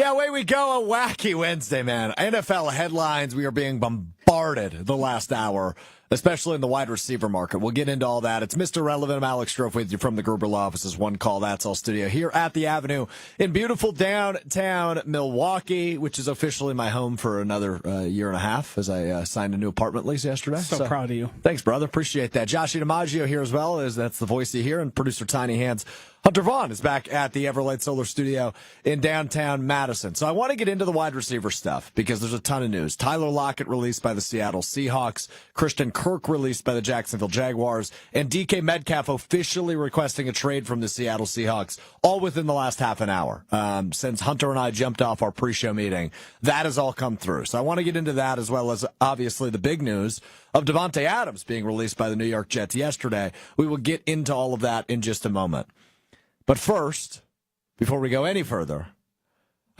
Yeah, away we go. A wacky Wednesday, man. NFL headlines. We are being bombarded the last hour, especially in the wide receiver market. We'll get into all that. It's Mr. Relevant. I'm Alex Strouf with you from the Gruber Law Office's One Call That's All studio here at the Avenue in beautiful downtown Milwaukee, which is officially my home for another year and a half as I signed a new apartment lease yesterday. So proud of you. Thanks, brother. Appreciate that. Joshy DiMaggio here as well. That's the voice you hear, and producer Tiny Hands Hunter Vaughn is back at the Everlight Solar Studio in downtown Madison. So I want to get into the wide receiver stuff because there's a ton of news. Tyler Lockett released by the Seattle Seahawks, Christian Kirk released by the Jacksonville Jaguars, and DK Metcalf officially requesting a trade from the Seattle Seahawks, all within the last half an hour. Since Hunter and I jumped off our pre-show meeting, that has all come through. So I want to get into that as well as obviously the big news of Davante Adams being released by the New York Jets yesterday. We will get into all of that in just a moment. But first, before we go any further,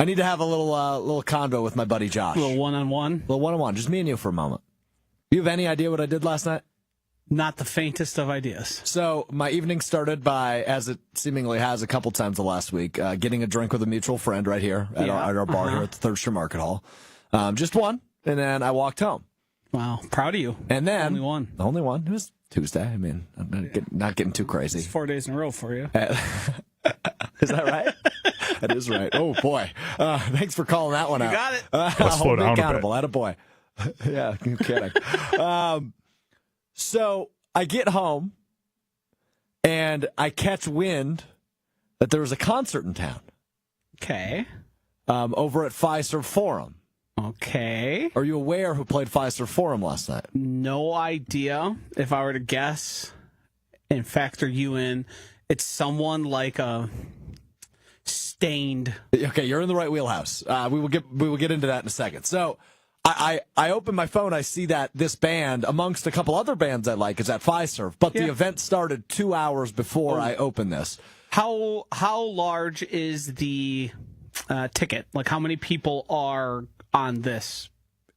I need to have a little convo with my buddy Josh. A little one-on-one? A little one-on-one. Just me and you for a moment. Do you have any idea what I did last night? Not the faintest of ideas. So my evening started by, as it seemingly has a couple times the last week, getting a drink with a mutual friend right here at our bar here at the Third Street Market Hall. Just one, and then I walked home. Wow, proud of you. And then only one. Only one. It was Tuesday. I mean, I'm not getting too crazy. It's 4 days in a row for you. Is that right? That is right. Oh, boy. Thanks for calling that one out. You got it. Let's slow down accountable. a bit. Attaboy. Yeah, no kidding. So I get home, and I catch wind that there was a concert in town. Okay. Over at Fiserv Forum. Okay. Are you aware who played Fiserv Forum last night? No idea. If I were to guess and factor you in, it's someone like a Stained. Okay, you're in the right wheelhouse. We will get into that in a second. So I open my phone, I see that this band, amongst a couple other bands I like, is at Fiserv, but the event started 2 hours before I opened this. How large is the ticket? Like, how many people are on this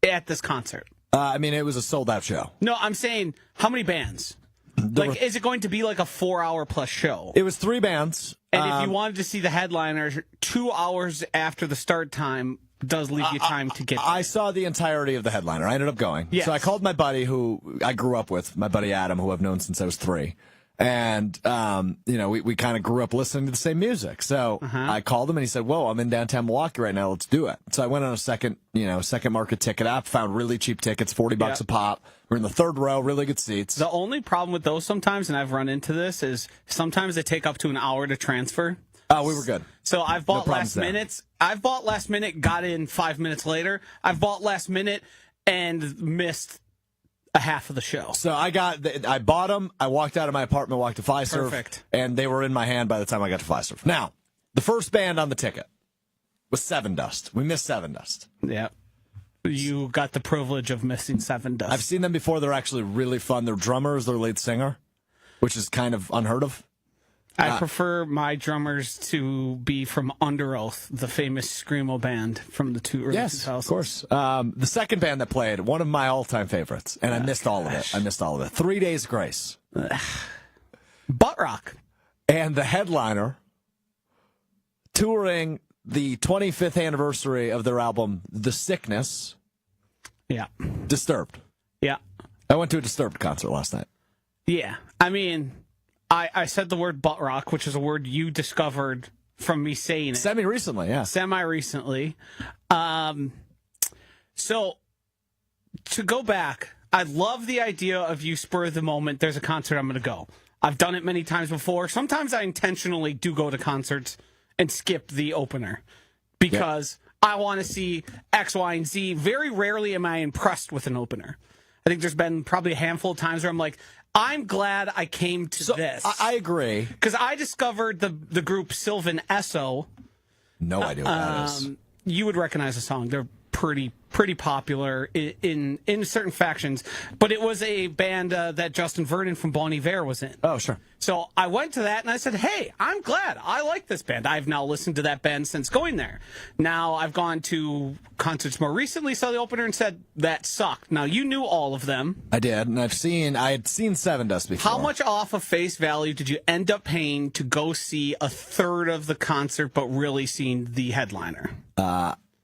at this concert? I mean, it was a sold-out show. No, I'm saying, how many bands? Is it going to be like a 4-hour plus show? It was 3 bands. And if you wanted to see the headliners, 2 hours after the start time does leave you time to get there. I saw the entirety of the headliner. I ended up going. Yes. So I called my buddy who I grew up with, my buddy Adam, who I've known since I was 3. And, we kind of grew up listening to the same music. So I called him and he said, whoa, I'm in downtown Milwaukee right now. Let's do it. So I went on a second market ticket app, found really cheap tickets, $40 a pop. We're in the third row, really good seats. The only problem with those sometimes, and I've run into this, is sometimes they take up to an hour to transfer. Oh, we were good. So I've bought last minutes. I've bought last minute, got in 5 minutes later. I've bought last minute and missed a half of the show. So I bought them. I walked out of my apartment, walked to Fiserv. Perfect. And they were in my hand by the time I got to Fiserv. Now, the first band on the ticket was Seven Dust. We missed Seven Dust. Yeah. You got the privilege of missing Seven Dust. I've seen them before. They're actually really fun. Their drummer is their lead singer, which is kind of unheard of. I prefer my drummers to be from Under Oath, the famous screamo band from the early 2000s. Yes, of course. The second band that played, one of my all-time favorites, and I missed all of it. 3 Days Grace. Butt Rock. And the headliner, touring the 25th anniversary of their album, The Sickness. Yeah. Disturbed. Yeah. I went to a Disturbed concert last night. Yeah. I mean, I said the word butt rock, which is a word you discovered from me saying it. Semi-recently, yeah. Semi-recently. So, to go back, I love the idea of you spur of the moment, there's a concert, I'm going to go. I've done it many times before. Sometimes I intentionally do go to concerts and skip the opener because I want to see X, Y, and Z. Very rarely am I impressed with an opener. I think there's been probably a handful of times where I'm like, I'm glad I came to this. I agree. Because I discovered the group Sylvan Esso. No idea what that is. You would recognize the song. They're pretty popular in certain factions. But it was a band that Justin Vernon from Bon Iver was in. Oh, sure. So I went to that and I said, hey, I'm glad. I like this band. I've now listened to that band since going there. Now I've gone to concerts more recently, saw the opener and said, that sucked. Now you knew all of them. I did, and I had seen Seven Dust before. How much off of face value did you end up paying to go see a third of the concert but really seeing the headliner?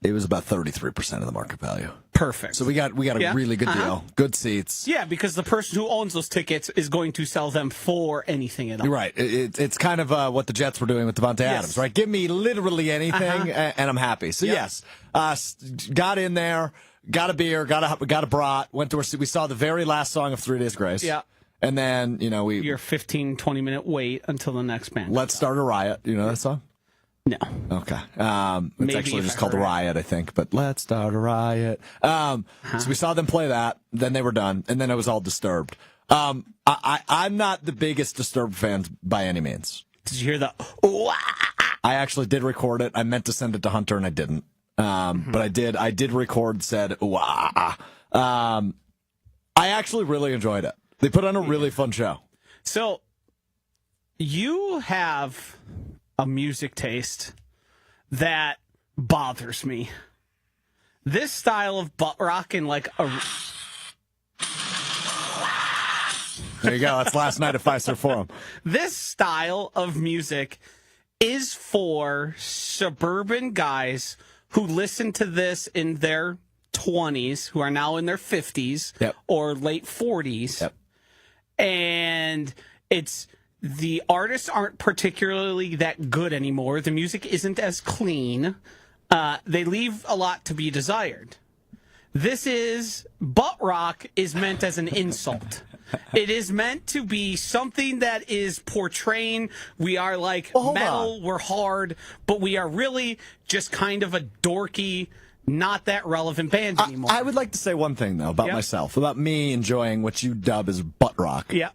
It was about 33% of the market value. Perfect. So we got a really good deal. Good seats. Yeah, because the person who owns those tickets is going to sell them for anything at all. You're right. It's kind of what the Jets were doing with Davante Adams, right? Give me literally anything, and I'm happy. So yes, got in there, got a beer, got a brat, went to we saw the very last song of 3 Days Grace. Yeah. And then, your 15, 20-minute wait until the next band. Let's Start a Riot. You know that song? No. Okay. It's Maybe actually if just I called heard it. Riot, I think. But Let's Start a Riot. So we saw them play that. Then they were done. And then it was all Disturbed. I'm not the biggest Disturbed fan by any means. Did you hear the... I actually did record it. I meant to send it to Hunter, and I didn't. But I did record said, wah. I actually really enjoyed it. They put on a really fun show. So, you have a music taste that bothers me. This style of butt rock and like a... There you go. That's last night at Fiserv Forum. This style of music is for suburban guys who listen to this in their 20s, who are now in their 50s or late 40s. Yep. And the artists aren't particularly that good anymore. The music isn't as clean. They leave a lot to be desired. Butt rock is meant as an insult. It is meant to be something that is portraying we are like metal, we're hard, but we are really just kind of a dorky, not that relevant band anymore. I would like to say one thing, though, about myself, about me enjoying what you dub as butt rock. Yeah.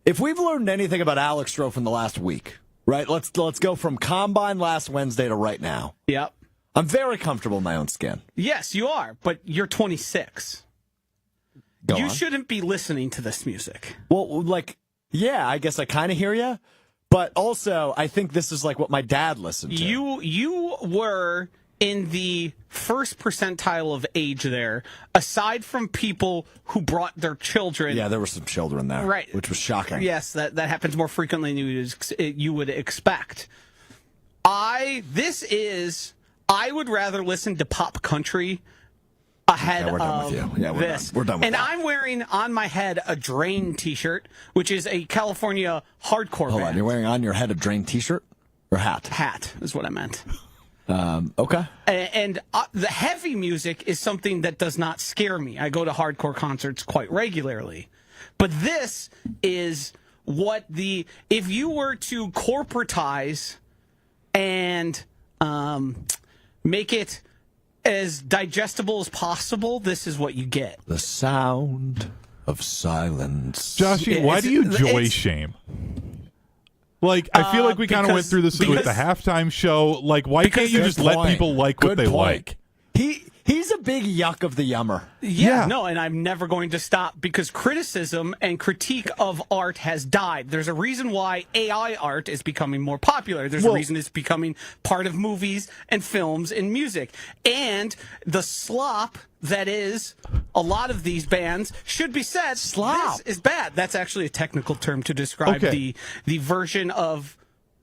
If we've learned anything about Alex Strouf in the last week, right, let's go from Combine last Wednesday to right now. Yep. I'm very comfortable in my own skin. Yes, you are, but you're 26. Go you on. shouldn't be listening to this music. Well, I guess I kind of hear you, but also I think this is like what my dad listened to. You were in the first percentile of age there, aside from people who brought their children. Yeah, there were some children there, right? Which was shocking. Yes, that happens more frequently than you would expect. I would rather listen to pop country ahead we're done of with you. Yeah, this. We're done with and that. I'm wearing on my head a Drain t-shirt, which is a California hardcore Hold band. on, you're wearing on your head a Drain t-shirt or hat? Hat is what I meant. Okay. And the heavy music is something that does not scare me. I go to hardcore concerts quite regularly. But this is what if you were to corporatize and make it as digestible as possible, this is what you get. The sound of silence. Joshy, why do you joy shame? Like, I feel like we kind of went through this with the halftime show. Like, why can't you just let people like what they like? He's a big yuck of the yummer. Yeah, no, and I'm never going to stop because criticism and critique of art has died. There's a reason why AI art is becoming more popular. There's a reason it's becoming part of movies and films and music. And the slop that is a lot of these bands should be said, slop this is bad. That's actually a technical term to describe the version of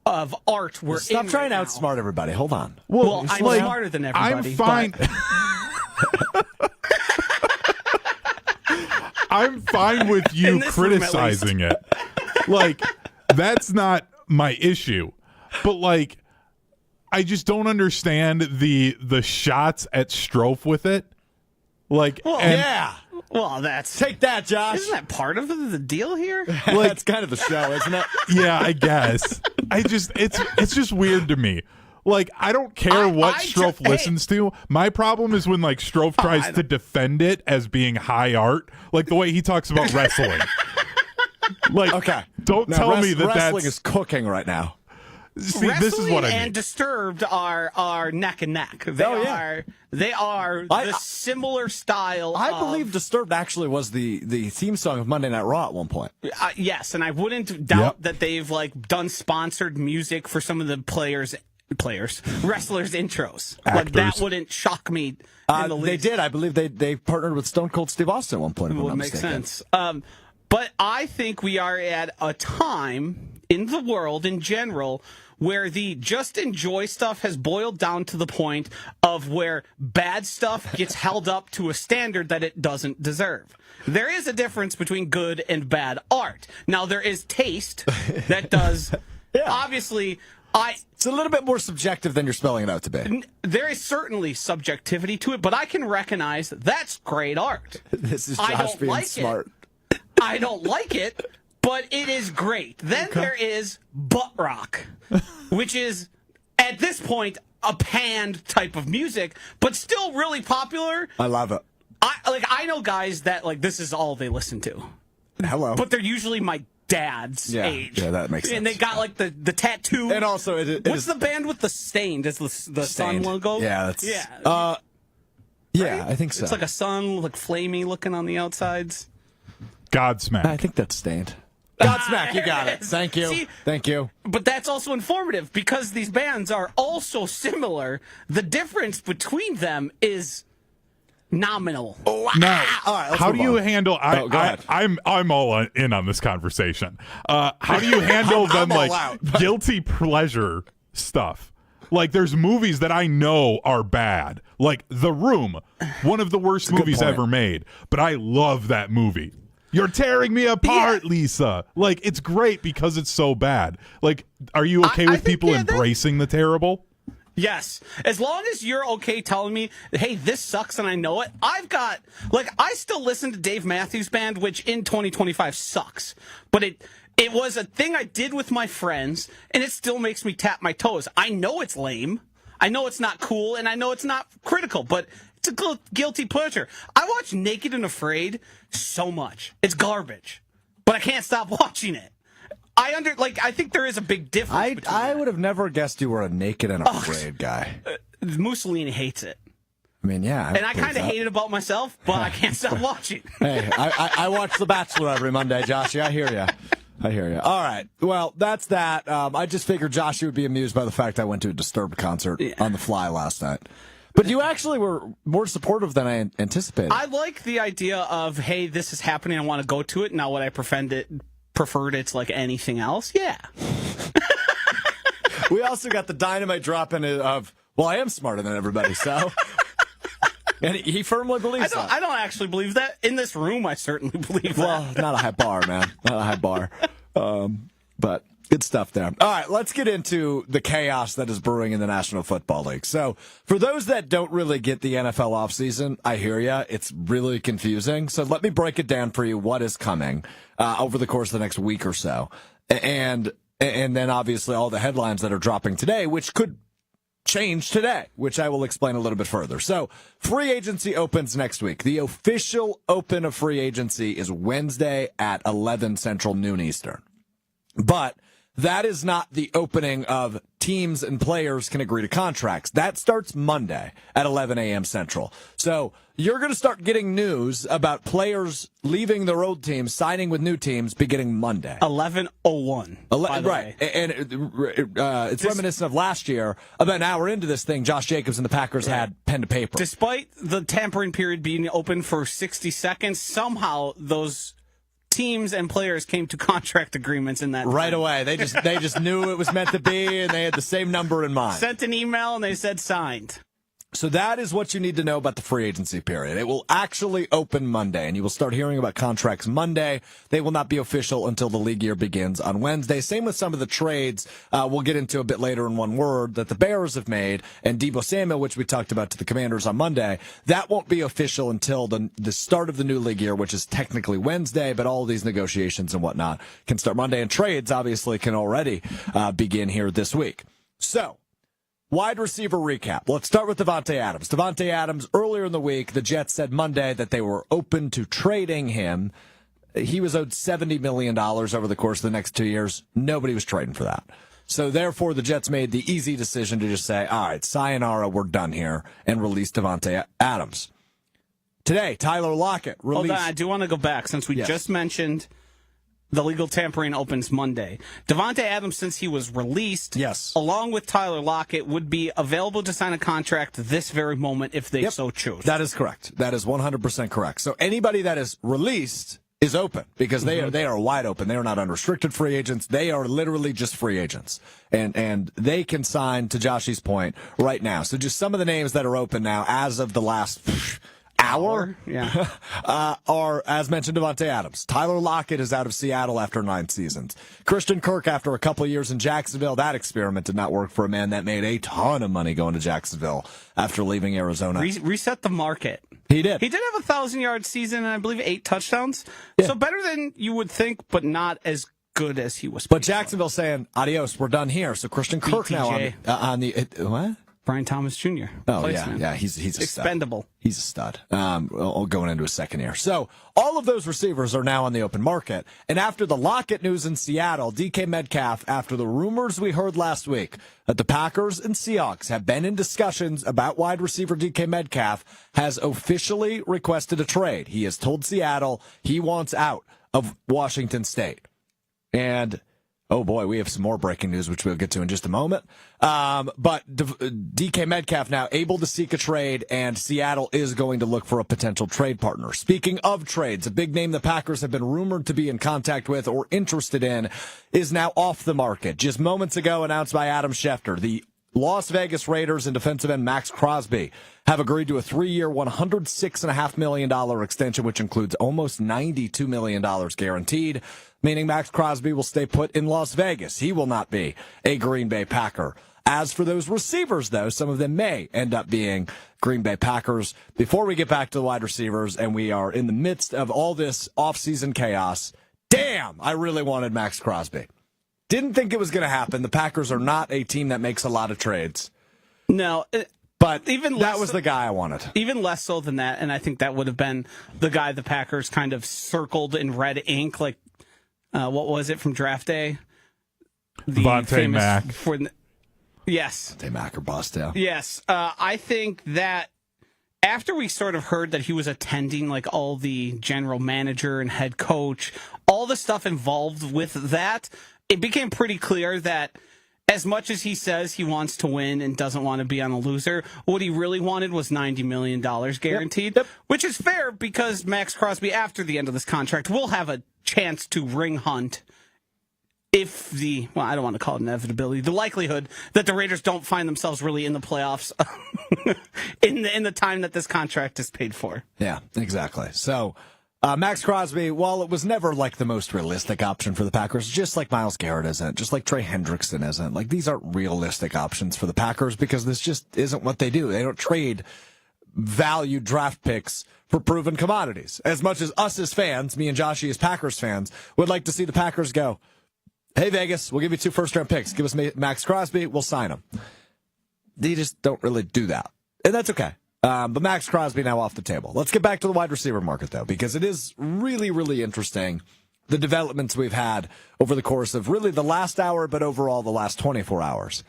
art we're Stop in trying to right outsmart everybody. Hold on. Well, I'm smarter than everybody. I'm fine. I'm fine with you criticizing it. Like, that's not my issue. But like, I just don't understand the shots at Strouf with it. Like, Well, that's take that, Josh. Isn't that part of the deal here? Like, it's kind of the show, isn't it? Yeah, I guess. It's just weird to me. Like, I don't care what Strouf listens to. My problem is when like Strouf tries to defend it as being high art, like the way he talks about wrestling. Like, okay, don't tell me that wrestling is cooking right now. See, Wrestling this is what I mean. and Disturbed are neck and neck. They are the similar style. I believe Disturbed actually was the theme song of Monday Night Raw at one point. Yes, and I wouldn't doubt that they've like done sponsored music for some of the wrestlers' intros. Like that wouldn't shock me. In the least. They did. I believe they partnered with Stone Cold Steve Austin at one point. It would make sense. But I think we are at a time in the world in general where the just enjoy stuff has boiled down to the point of where bad stuff gets held up to a standard that it doesn't deserve. There is a difference between good and bad art. Now, there is taste that does, obviously, it's a little bit more subjective than you're spelling it out to be. There is certainly subjectivity to it, but I can recognize that's great art. This is Josh being like smart. I don't like it, but it is great. Then there is butt rock, which is, at this point, a panned type of music, but still really popular. I love it. I know guys that, like, this is all they listen to. Hello. But they're usually my dad's age. Yeah, that makes sense. And they got, like, the tattoo. And also, what's the band with the stain? Does the sun logo? Yeah, that's... Yeah. Yeah, Right? I think so. It's like a sun, like, flamey looking on the outsides. Godsmack. I think that's Stained. Godsmack, you got it. Thank you. See, Thank you. But that's also informative because these bands are all so similar. The difference between them is nominal. Now, All right, let's how move do you on. handle? Go ahead. I'm all in on this conversation. How do you handle them all like out. guilty pleasure stuff? Like, there's movies that I know are bad, like The Room, one of the worst movies point. ever made, but I love that movie. You're tearing me apart, Lisa. Like, it's great because it's so bad. Like, are you okay I with think, people yeah, that- embracing the terrible? Yes. As long as you're okay telling me, hey, this sucks and I know it. I still listen to Dave Matthews Band, which in 2025 sucks. But it was a thing I did with my friends, and it still makes me tap my toes. I know it's lame. I know it's not cool, and I know it's not critical, but it's a guilty pleasure. I watch Naked and Afraid so much. It's garbage. But I can't stop watching it. I think there is a big difference. I would have never guessed you were a Naked and Afraid guy. Mussolini hates it. I mean, yeah. And I kind of hate it about myself, but I can't stop watching. Hey, I watch The Bachelor every Monday, Joshy. I hear you. All right. Well, that's that. I just figured Joshy would be amused by the fact I went to a Disturbed concert on the fly last night. But you actually were more supportive than I anticipated. I like the idea of, hey, this is happening. I want to go to it. Now, would I preferred it's like anything else? Yeah. We also got the dynamite drop in of, well, I am smarter than everybody, so. And he firmly believes that. I don't actually believe that. In this room, I certainly believe that. Well, not a high bar, man. Not a high bar. But good stuff there. All right, let's get into the chaos that is brewing in the National Football League. So, for those that don't really get the NFL offseason, I hear ya. It's really confusing. So, let me break it down for you what is coming over the course of the next week or so. And then, obviously, all the headlines that are dropping today, which could change today, which I will explain a little bit further. So, free agency opens next week. The official open of free agency is Wednesday at 11 Central, noon Eastern. But that is not the opening of teams and players can agree to contracts. That starts Monday at 11 a.m. Central. So you're going to start getting news about players leaving their old teams, signing with new teams beginning Monday. 11:01. Right. And it's reminiscent of last year. About an hour into this thing, Josh Jacobs and the Packers had pen to paper. Despite the tampering period being open for 60 seconds, somehow those teams and players came to contract agreements in that right time. away. They just knew it was meant to be, and they had the same number in mind. Sent an email and they said signed. So that is what you need to know about the free agency period. It will actually open Monday, and you will start hearing about contracts Monday. They will not be official until the league year begins on Wednesday. Same with some of the trades we'll get into a bit later in one word that the Bears have made, and Deebo Samuel, which we talked about to the Commanders on Monday. That won't be official until the start of the new league year, which is technically Wednesday, but all of these negotiations and whatnot can start Monday, and trades obviously can already begin here this week. So, wide receiver recap. Let's start with Davante Adams. Davante Adams, earlier in the week, the Jets said Monday that they were open to trading him. He was owed $70 million over the course of the next 2 years. Nobody was trading for that. So therefore, the Jets made the easy decision to just say, all right, sayonara, we're done here, and release Davante Adams. Today, Tyler Lockett released. Hold on, I do want to go back since we just mentioned the legal tampering opens Monday. Davante Adams, since he was released, along with Tyler Lockett, would be available to sign a contract this very moment if they so choose. That is correct. That is 100% correct. So anybody that is released is open because they are wide open. They are not unrestricted free agents. They are literally just free agents, and they can sign, to Joshy's point, right now. So just some of the names that are open now as of the last hour are, as mentioned, Davante Adams. Tyler Lockett is out of Seattle after 9 seasons. Christian Kirk, after a couple of years in Jacksonville, that experiment did not work for a man that made a ton of money going to Jacksonville after leaving Arizona. Reset the market. He did. He did have a 1,000-yard season and I believe 8 touchdowns. Yeah. So better than you would think, but not as good as he was. But Jacksonville saying, adios, we're done here. So Christian Kirk BTJ. now on the what? Brian Thomas Jr. Oh, yeah, he's a expendable. Stud. He's a stud. Going into his second year. So all of those receivers are now on the open market. And after the Lockett news in Seattle, DK Metcalf, after the rumors we heard last week that the Packers and Seahawks have been in discussions about wide receiver DK Metcalf, has officially requested a trade. He has told Seattle he wants out of Washington State. And oh, boy, we have some more breaking news, which we'll get to in just a moment. But DK Metcalf now able to seek a trade, and Seattle is going to look for a potential trade partner. Speaking of trades, a big name the Packers have been rumored to be in contact with or interested in is now off the market. Just moments ago announced by Adam Schefter, the Las Vegas Raiders and defensive end Max Crosby have agreed to a 3-year, $106.5 million extension, which includes almost $92 million guaranteed, meaning Max Crosby will stay put in Las Vegas. He will not be a Green Bay Packer. As for those receivers, though, some of them may end up being Green Bay Packers. Before we get back to the wide receivers, and we are in the midst of all this offseason chaos, damn, I really wanted Max Crosby. Didn't think it was going to happen. The Packers are not a team that makes a lot of trades. No, but even that was the guy I wanted. Even less so than that, and I think that would have been the guy the Packers kind of circled in red ink, like, what was it from draft day? Davante Mack. Yes. Davante Mack or Boston. Yes. I think that after we sort of heard that he was attending like all the general manager and head coach, all the stuff involved with that, it became pretty clear that as much as he says he wants to win and doesn't want to be on a loser, what he really wanted was $90 million guaranteed, which is fair because Max Crosby, after the end of this contract, will have a chance to ring hunt if I don't want to call it inevitability, the likelihood that the Raiders don't find themselves really in the playoffs in the time that this contract is paid for. Yeah, exactly. So Max Crosby, while it was never like the most realistic option for the Packers, just like Myles Garrett isn't, just like Trey Hendrickson isn't, like these aren't realistic options for the Packers because this just isn't what they do. They don't trade valued draft picks for proven commodities. As much as us as fans, me and Joshy as Packers fans, would like to see the Packers go, hey, Vegas, we'll give you 2 first-round picks. Give us Max Crosby, we'll sign him. They just don't really do that. And that's okay. But Max Crosby now off the table. Let's get back to the wide receiver market, though, because it is really, really interesting, the developments we've had over the course of really the last hour, but overall the last 24 hours.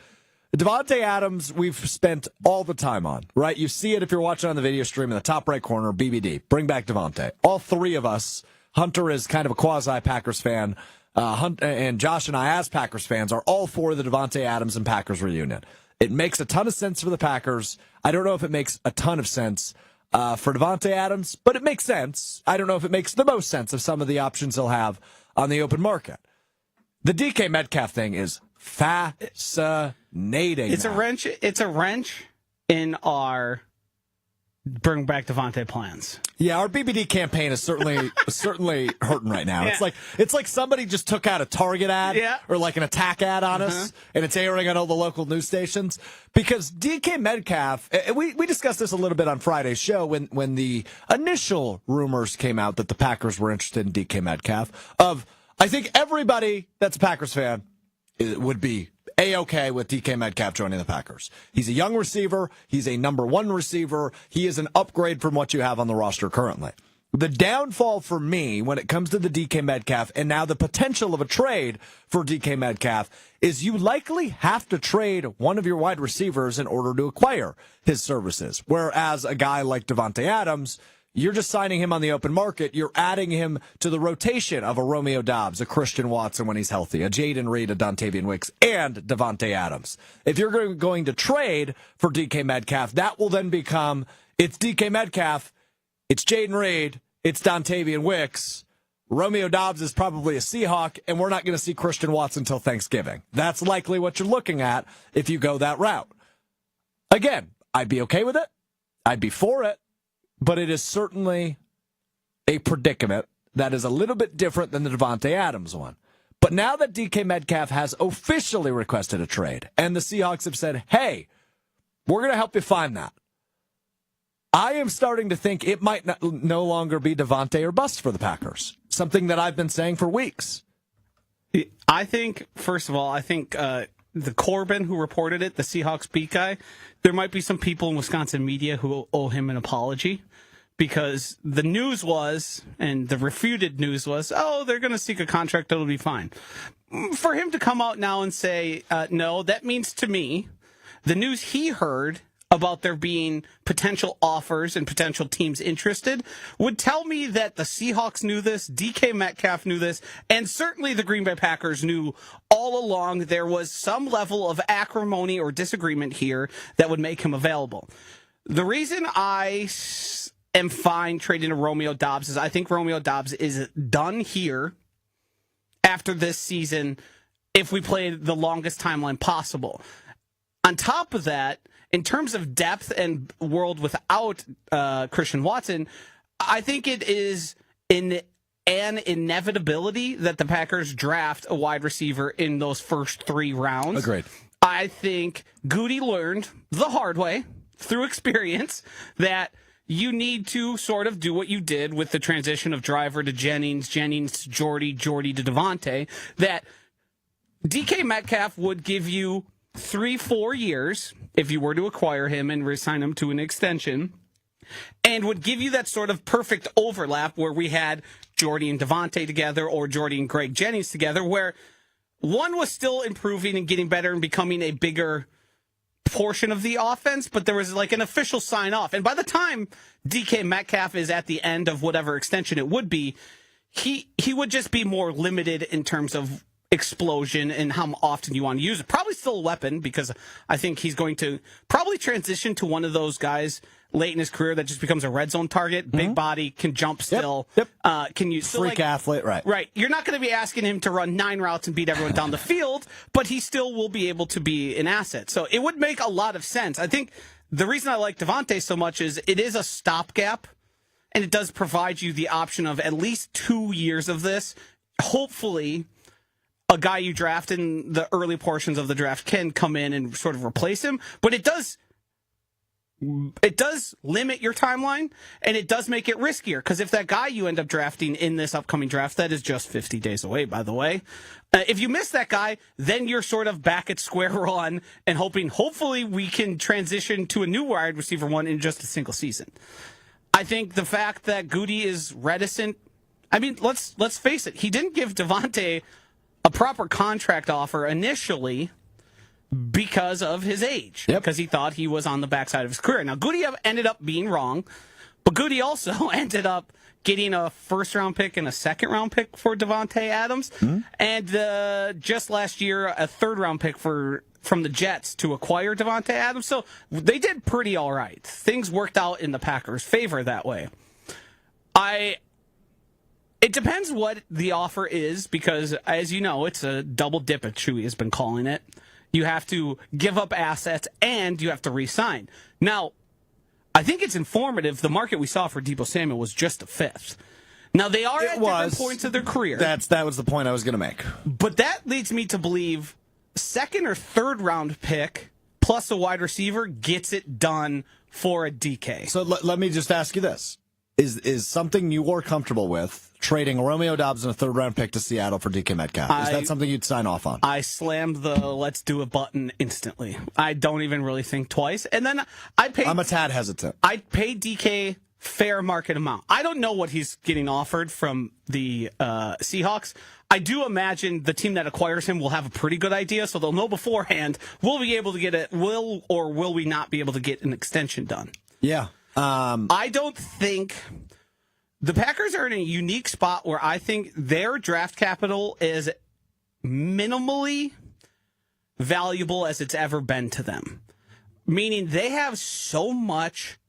Davante Adams, we've spent all the time on, right? You see it if you're watching on the video stream in the top right corner, BBD, bring back Davante. All 3 of us, Hunter is kind of a quasi-Packers fan, and Josh and I, as Packers fans, are all for the Davante Adams and Packers reunion. It makes a ton of sense for the Packers. I don't know if it makes a ton of sense for Davante Adams, but it makes sense. I don't know if it makes the most sense of some of the options he'll have on the open market. The DK Metcalf thing is fascinating. It's a wrench in our bring back Davante plans. Yeah, our BBD campaign is certainly hurting right now. Yeah. It's like somebody just took out a Target ad or like an attack ad on us, and it's airing on all the local news stations. Because DK Metcalf, we discussed this a little bit on Friday's show when the initial rumors came out that the Packers were interested in DK Metcalf. I think everybody that's a Packers fan would be A-okay with DK Metcalf joining the Packers. He's a young receiver. He's a number 1 receiver. He is an upgrade from what you have on the roster currently. The downfall for me when it comes to the DK Metcalf and now the potential of a trade for DK Metcalf is you likely have to trade one of your wide receivers in order to acquire his services. Whereas a guy like Davante Adams, you're just signing him on the open market. You're adding him to the rotation of a Romeo Doubs, a Christian Watson when he's healthy, a Jaden Reed, a Dontavian Wicks, and Davante Adams. If you're going to trade for DK Metcalf, that will then become, it's DK Metcalf, it's Jaden Reed, it's Dontavian Wicks, Romeo Doubs is probably a Seahawk, and we're not going to see Christian Watson until Thanksgiving. That's likely what you're looking at if you go that route. Again, I'd be okay with it. I'd be for it. But it is certainly a predicament that is a little bit different than the Davante Adams one. But now that DK Metcalf has officially requested a trade, and the Seahawks have said, hey, we're going to help you find that, I am starting to think it might no longer be Davante or bust for the Packers. Something that I've been saying for weeks. I think, first of all, the Corbin who reported it, the Seahawks beat guy, there might be some people in Wisconsin media who owe him an apology because the news was, and the refuted news was, oh, they're going to seek a contract, it'll be fine. For him to come out now and say, no, that means to me, the news he heard about there being potential offers and potential teams interested would tell me that the Seahawks knew this, DK Metcalf knew this, and certainly the Green Bay Packers knew all along there was some level of acrimony or disagreement here that would make him available. The reason I am fine trading a Romeo Doubs is I think Romeo Doubs is done here after this season if we play the longest timeline possible. On top of that, in terms of depth and world without Christian Watson, I think it is an inevitability that the Packers draft a wide receiver in those first 3 rounds. Agreed. I think Goody learned the hard way through experience that you need to sort of do what you did with the transition of Driver to Jennings, Jennings to Jordy, Jordy to Davante, that DK Metcalf would give you 3-4 years if you were to acquire him and resign him to an extension, and would give you that sort of perfect overlap where we had Jordy and Davante together or Jordy and Greg Jennings together, where one was still improving and getting better and becoming a bigger portion of the offense, but there was like an official sign off. And by the time DK Metcalf is at the end of whatever extension it would be, he would just be more limited in terms of explosion and how often you want to use it. Probably still a weapon because I think he's going to probably transition to one of those guys late in his career that just becomes a red zone target. Big body, can jump still. Yep. Can you still freak athlete, right? Right. You're not going to be asking him to run 9 routes and beat everyone down the field, but he still will be able to be an asset. So it would make a lot of sense. I think the reason I like Davante so much is it is a stopgap, and it does provide you the option of at least 2 years of this. Hopefully, a guy you draft in the early portions of the draft can come in and sort of replace him, but it does limit your timeline, and it does make it riskier, because if that guy you end up drafting in this upcoming draft, that is just 50 days away, by the way, if you miss that guy, then you're sort of back at square one and hopefully we can transition to a new wide receiver one in just a single season. I think the fact that Goody is reticent, I mean, let's face it, he didn't give Davante a proper contract offer initially because of his age, because he thought he was on the backside of his career. Now, Goody ended up being wrong, but Goody also ended up getting a first-round pick and a second-round pick for Davante Adams, and just last year, a third-round pick from the Jets to acquire Davante Adams. So they did pretty all right. Things worked out in the Packers' favor that way. It depends what the offer is, because, as you know, it's a double dip, as Chewy has been calling it. You have to give up assets, and you have to re-sign. Now, I think it's informative. The market we saw for Deebo Samuel was just a fifth. Now, they are at different points of their career. That was the point I was going to make. But that leads me to believe second or third round pick plus a wide receiver gets it done for a DK. So let me just ask you this. Is something you are comfortable with trading Romeo Doubs and a third-round pick to Seattle for DK Metcalf? Is that something you'd sign off on? I slammed the let's do it button instantly. I don't even really think twice. And then I'm a tad hesitant. I'd pay DK fair market amount. I don't know what he's getting offered from the Seahawks. I do imagine the team that acquires him will have a pretty good idea, so they'll know beforehand, will we not be able to get an extension done? Yeah. I don't think the Packers are in a unique spot where I think their draft capital is minimally valuable as it's ever been to them. Meaning they have so much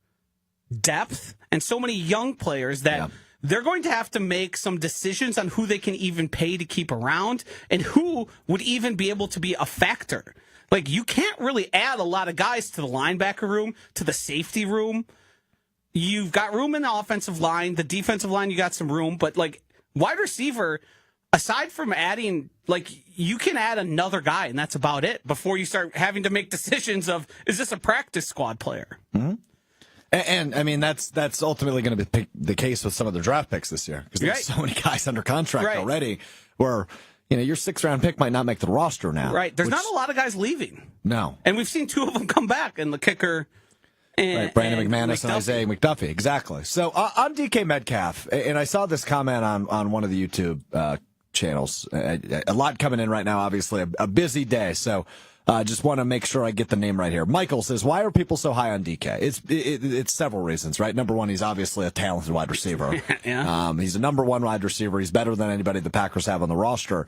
depth and so many young players that they're going to have to make some decisions on who they can even pay to keep around and who would even be able to be a factor. Like, you can't really add a lot of guys to the linebacker room, to the safety room. You've got room in the offensive line. The defensive line, you got some room. But, like, wide receiver, aside from adding, like, you can add another guy, and that's about it before you start having to make decisions of, is this a practice squad player? Mm-hmm. And I mean, that's ultimately going to be the case with some of the draft picks this year, because there's so many guys under contract already where, you know, your 6th-round pick might not make the roster now. Right. There's not a lot of guys leaving. No. And we've seen 2 of them come back, and the kicker and Brandon McManus and Isaiah McDuffie. Exactly. So on DK Metcalf, and I saw this comment on one of the YouTube channels. A lot coming in right now, obviously. A busy day, so just want to make sure I get the name right here. Michael says, why are people so high on DK? It's several reasons, right? Number one, he's obviously a talented wide receiver. Yeah. He's a number 1 wide receiver. He's better than anybody the Packers have on the roster.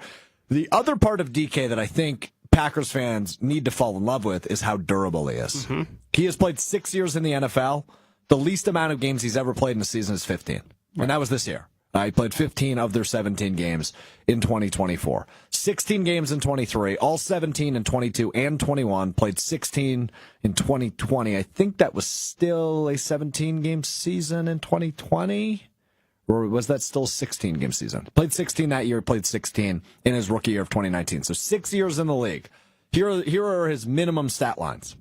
The other part of DK that I think Packers fans need to fall in love with is how durable he is. Mm-hmm. He has played 6 years in the NFL. The least amount of games he's ever played in a season is 15. Right. And that was this year. He played 15 of their 17 games in 2024. 16 games in 23, all 17 in 22 and 21. Played 16 in 2020. I think that was still a 17-game season in 2020. Or was that still a 16-game season? Played 16 that year, played 16 in his rookie year of 2019. So 6 years in the league. Here are his minimum stat lines.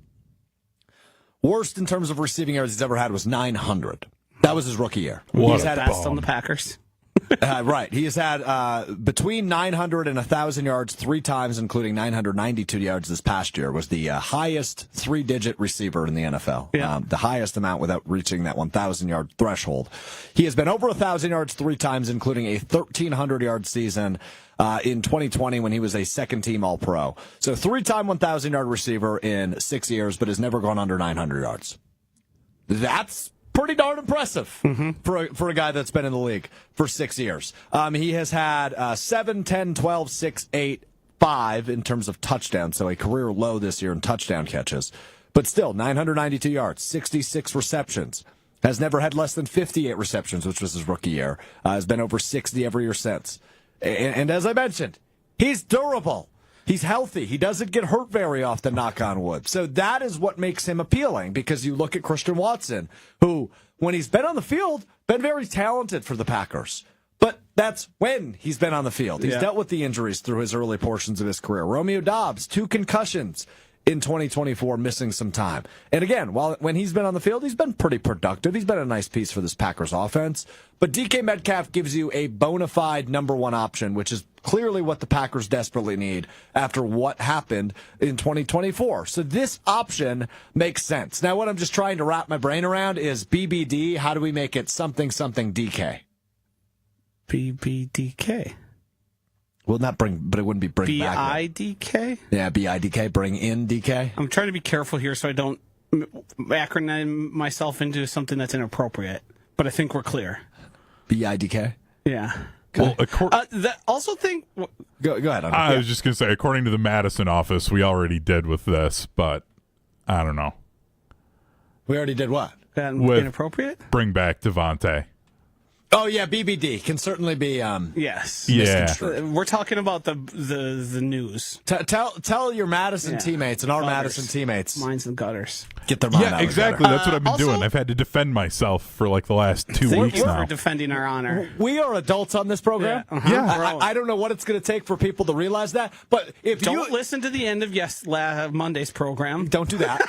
Worst in terms of receiving yards he's ever had was 900. That was his rookie year. He's had best on the Packers. Right. He has had between 900 and 1,000 yards 3 times, including 992 yards this past year. Was the highest 3-digit receiver in the NFL. Yeah. The highest amount without reaching that 1,000-yard threshold. He has been over 1,000 yards 3 times, including a 1,300-yard season in 2020 when he was a second-team All-Pro. So 3-time 1,000-yard receiver in 6 years, but has never gone under 900 yards. That's pretty darn impressive for a guy that's been in the league for 6 years. He has had 7, 10, 12, 6, 8, 5 in terms of touchdowns, so a career low this year in touchdown catches. But still, 992 yards, 66 receptions. Has never had less than 58 receptions, which was his rookie year. Has been over 60 every year since. And as I mentioned, he's durable. He's healthy. He doesn't get hurt very often, knock on wood. So that is what makes him appealing, because you look at Christian Watson, who, when he's been on the field, been very talented for the Packers. But that's when he's been on the field. He's dealt with the injuries through his early portions of his career. Romeo Doubs, 2 concussions in 2024, missing some time. And again, when he's been on the field, he's been pretty productive. He's been a nice piece for this Packers offense. But DK Metcalf gives you a bona fide number 1 option, which is clearly what the Packers desperately need after what happened in 2024. So this option makes sense. Now, what I'm just trying to wrap my brain around is BBD. How do we make it something DK? BBDK. Well, not bring, but it wouldn't be bring back. BIDK? Yeah, BIDK, bring in DK. I'm trying to be careful here so I don't acronym myself into something that's inappropriate, but I think we're clear. BIDK? Yeah. Well, also think... Go ahead. I was just going to say, according to the Madison office, we already did with this, but I don't know. We already did what? Inappropriate? Bring back Davante. Oh, yeah, BBD can certainly be yes. Yeah. We're talking about the news. Tell your Madison teammates and our Madison teammates. Mines and gutters. Get their mind out. Yeah, exactly. That's what I've been doing. I've had to defend myself for like the last 2 weeks now. We're defending our honor. We are adults on this program. Yeah. I don't know what it's going to take for people to realize that, but if don't listen to the end of Monday's program. Don't do that.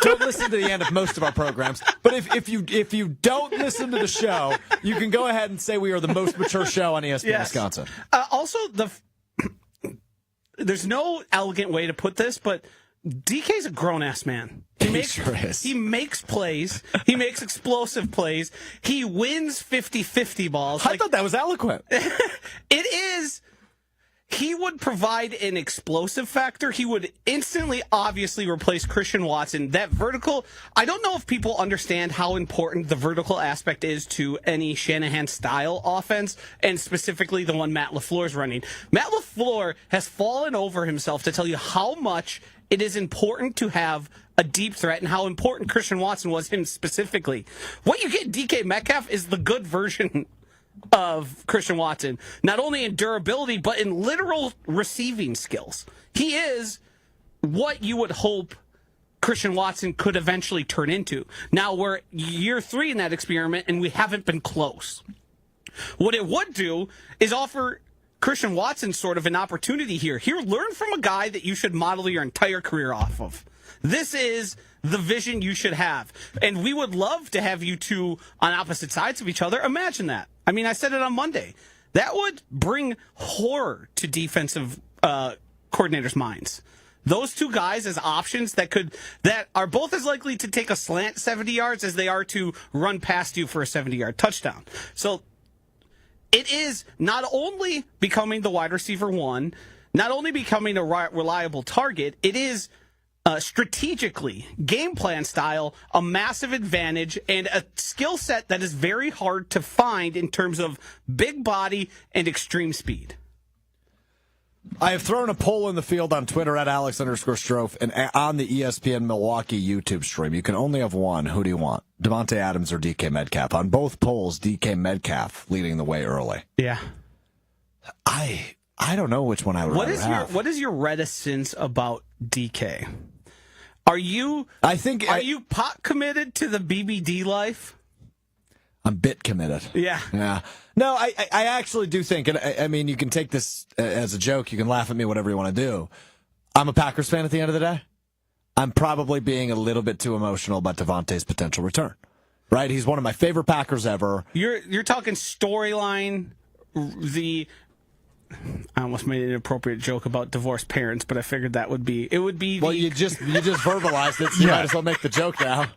Don't listen to the end of most of our programs. But if you don't listen to the show, you can go ahead and say we are the most mature show on ESPN Wisconsin. Also, there's no elegant way to put this, but DK's a grown-ass man. He sure is. He makes plays. He makes explosive plays. He wins 50-50 balls. I thought that was eloquent. It is. He would provide an explosive factor. He would instantly, obviously, replace Christian Watson. That vertical, I don't know if people understand how important the vertical aspect is to any Shanahan-style offense, and specifically the one Matt LaFleur is running. Matt LaFleur has fallen over himself to tell you how much it is important to have a deep threat and how important Christian Watson was him specifically. What you get DK Metcalf is the good version of Christian Watson, not only in durability, but in literal receiving skills. He is what you would hope Christian Watson could eventually turn into. Now we're year 3 in that experiment, and we haven't been close. What it would do is offer Christian Watson sort of an opportunity here. Here, learn from a guy that you should model your entire career off of. This is the vision you should have. And we would love to have you two on opposite sides of each other. Imagine that. I mean, I said it on Monday. That would bring horror to defensive coordinators' minds. Those two guys as options that are both as likely to take a slant 70 yards as they are to run past you for a 70-yard touchdown. So it is not only becoming the wide receiver 1, not only becoming a reliable target, it is strategically, game plan style, a massive advantage and a skill set that is very hard to find in terms of big body and extreme speed. I have thrown a poll in the field on Twitter at Alex_Strouf and on the ESPN Milwaukee YouTube stream. You can only have one. Who do you want? Davante Adams or DK Metcalf? On both polls, DK Metcalf leading the way early. Yeah. I don't know which one I would rather have. What is your reticence about DK? Are you pot committed to the BBD life? I'm bit committed. Yeah. No, I actually do think, and I mean, you can take this as a joke. You can laugh at me, whatever you want to do. I'm a Packers fan at the end of the day. I'm probably being a little bit too emotional about Davante's potential return. Right? He's one of my favorite Packers ever. You're talking storyline. I almost made an inappropriate joke about divorced parents, but I figured it would be. Well, you just verbalized it, so you might as well make the joke now.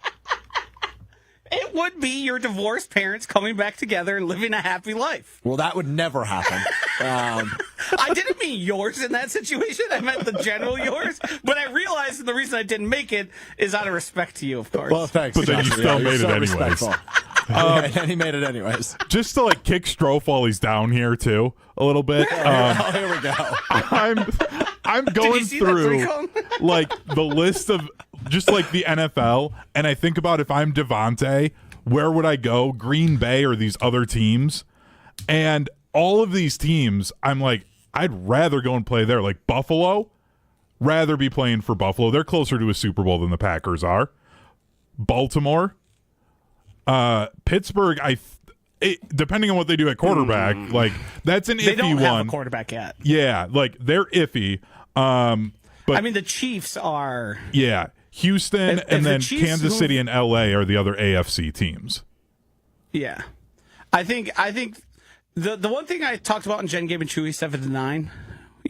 It would be your divorced parents coming back together and living a happy life. Well, that would never happen. I didn't mean yours in that situation. I meant the general yours. But I realized the reason I didn't make it is out of respect to you, of course. Well, thanks. But then you still made it anyways. And he made it anyways. Just to kick Strouf while he's down here too, a little bit. Here we go. I'm going through the list of just the NFL, and I think about if I'm Davante, where would I go? Green Bay or these other teams? And all of these teams, I'm I'd rather go and play there. Like Buffalo, rather be playing for Buffalo. They're closer to a Super Bowl than the Packers are. Baltimore, Pittsburgh, depending on what they do at quarterback, that's an iffy one. They don't have a quarterback yet. Yeah, they're iffy. But I mean, the Chiefs are. Yeah, Houston and then Kansas City and LA are the other AFC teams. Yeah, I think the one thing I talked about in Jen, Gabe, and Chewy 7 to 9,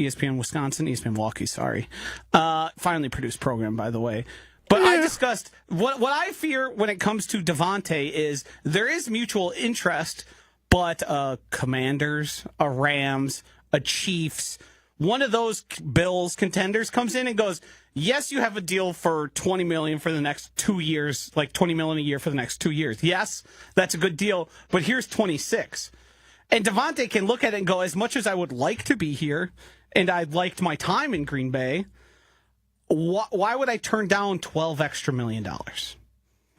ESPN Wisconsin, ESPN Milwaukee, sorry, finally produced program, by the way. But I discussed what I fear when it comes to Davante is there is mutual interest, but Commanders, a Rams, a Chiefs, one of those Bills contenders comes in and goes, yes, you have a deal for $20 million for the next 2 years, $20 million a year for the next 2 years. Yes, that's a good deal, but here's 26. And Davante can look at it and go, as much as I would like to be here, and I liked my time in Green Bay, why would I turn down $12 extra million?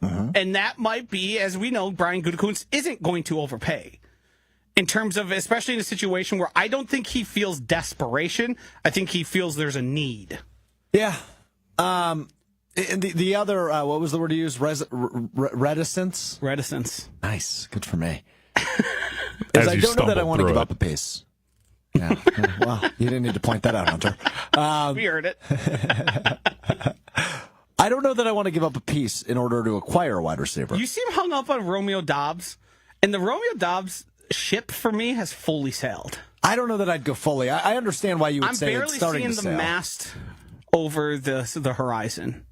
And that might be, as we know, Brian Gutekunst isn't going to overpay. In terms of, especially in a situation where I don't think he feels desperation. I think he feels there's a need. Yeah. And the other, what was the word you used? Reticence? Reticence. Nice. Good for me. As I don't know that I want to give up a piece. Yeah. Well, you didn't need to point that out, Hunter. We heard it. I don't know that I want to give up a piece in order to acquire a wide receiver. You seem hung up on Romeo Doubs, and the Romeo Doubs ship for me has fully sailed. I don't know that I'd go fully. I understand why you would say it's starting to sail. I'm barely seeing the mast over the horizon.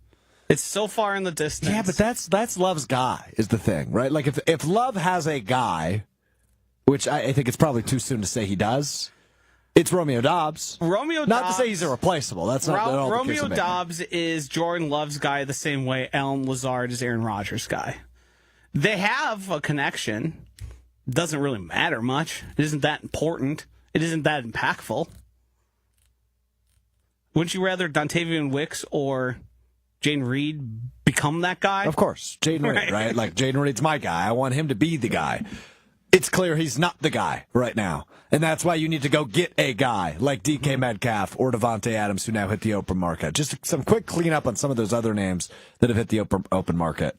It's so far in the distance. Yeah, but that's Love's guy is the thing, right? Like if Love has a guy, which I think it's probably too soon to say he does. It's Romeo Doubs. Not to say he's irreplaceable. That's not at all the case. Romeo Doubs is Jordan Love's guy the same way Alan Lazard is Aaron Rodgers' guy. They have a connection. Doesn't really matter much. It isn't that important. It isn't that impactful. Wouldn't you rather Dontavian Wicks or Jaden Reed become that guy? Of course. Jaden Reed, right? Like, Jaden Reed's my guy. I want him to be the guy. it's clear he's not the guy right now. And that's why you need to go get a guy like DK Metcalf or Davante Adams, who now hit the open market. Just some quick cleanup on some of those other names that have hit the open market.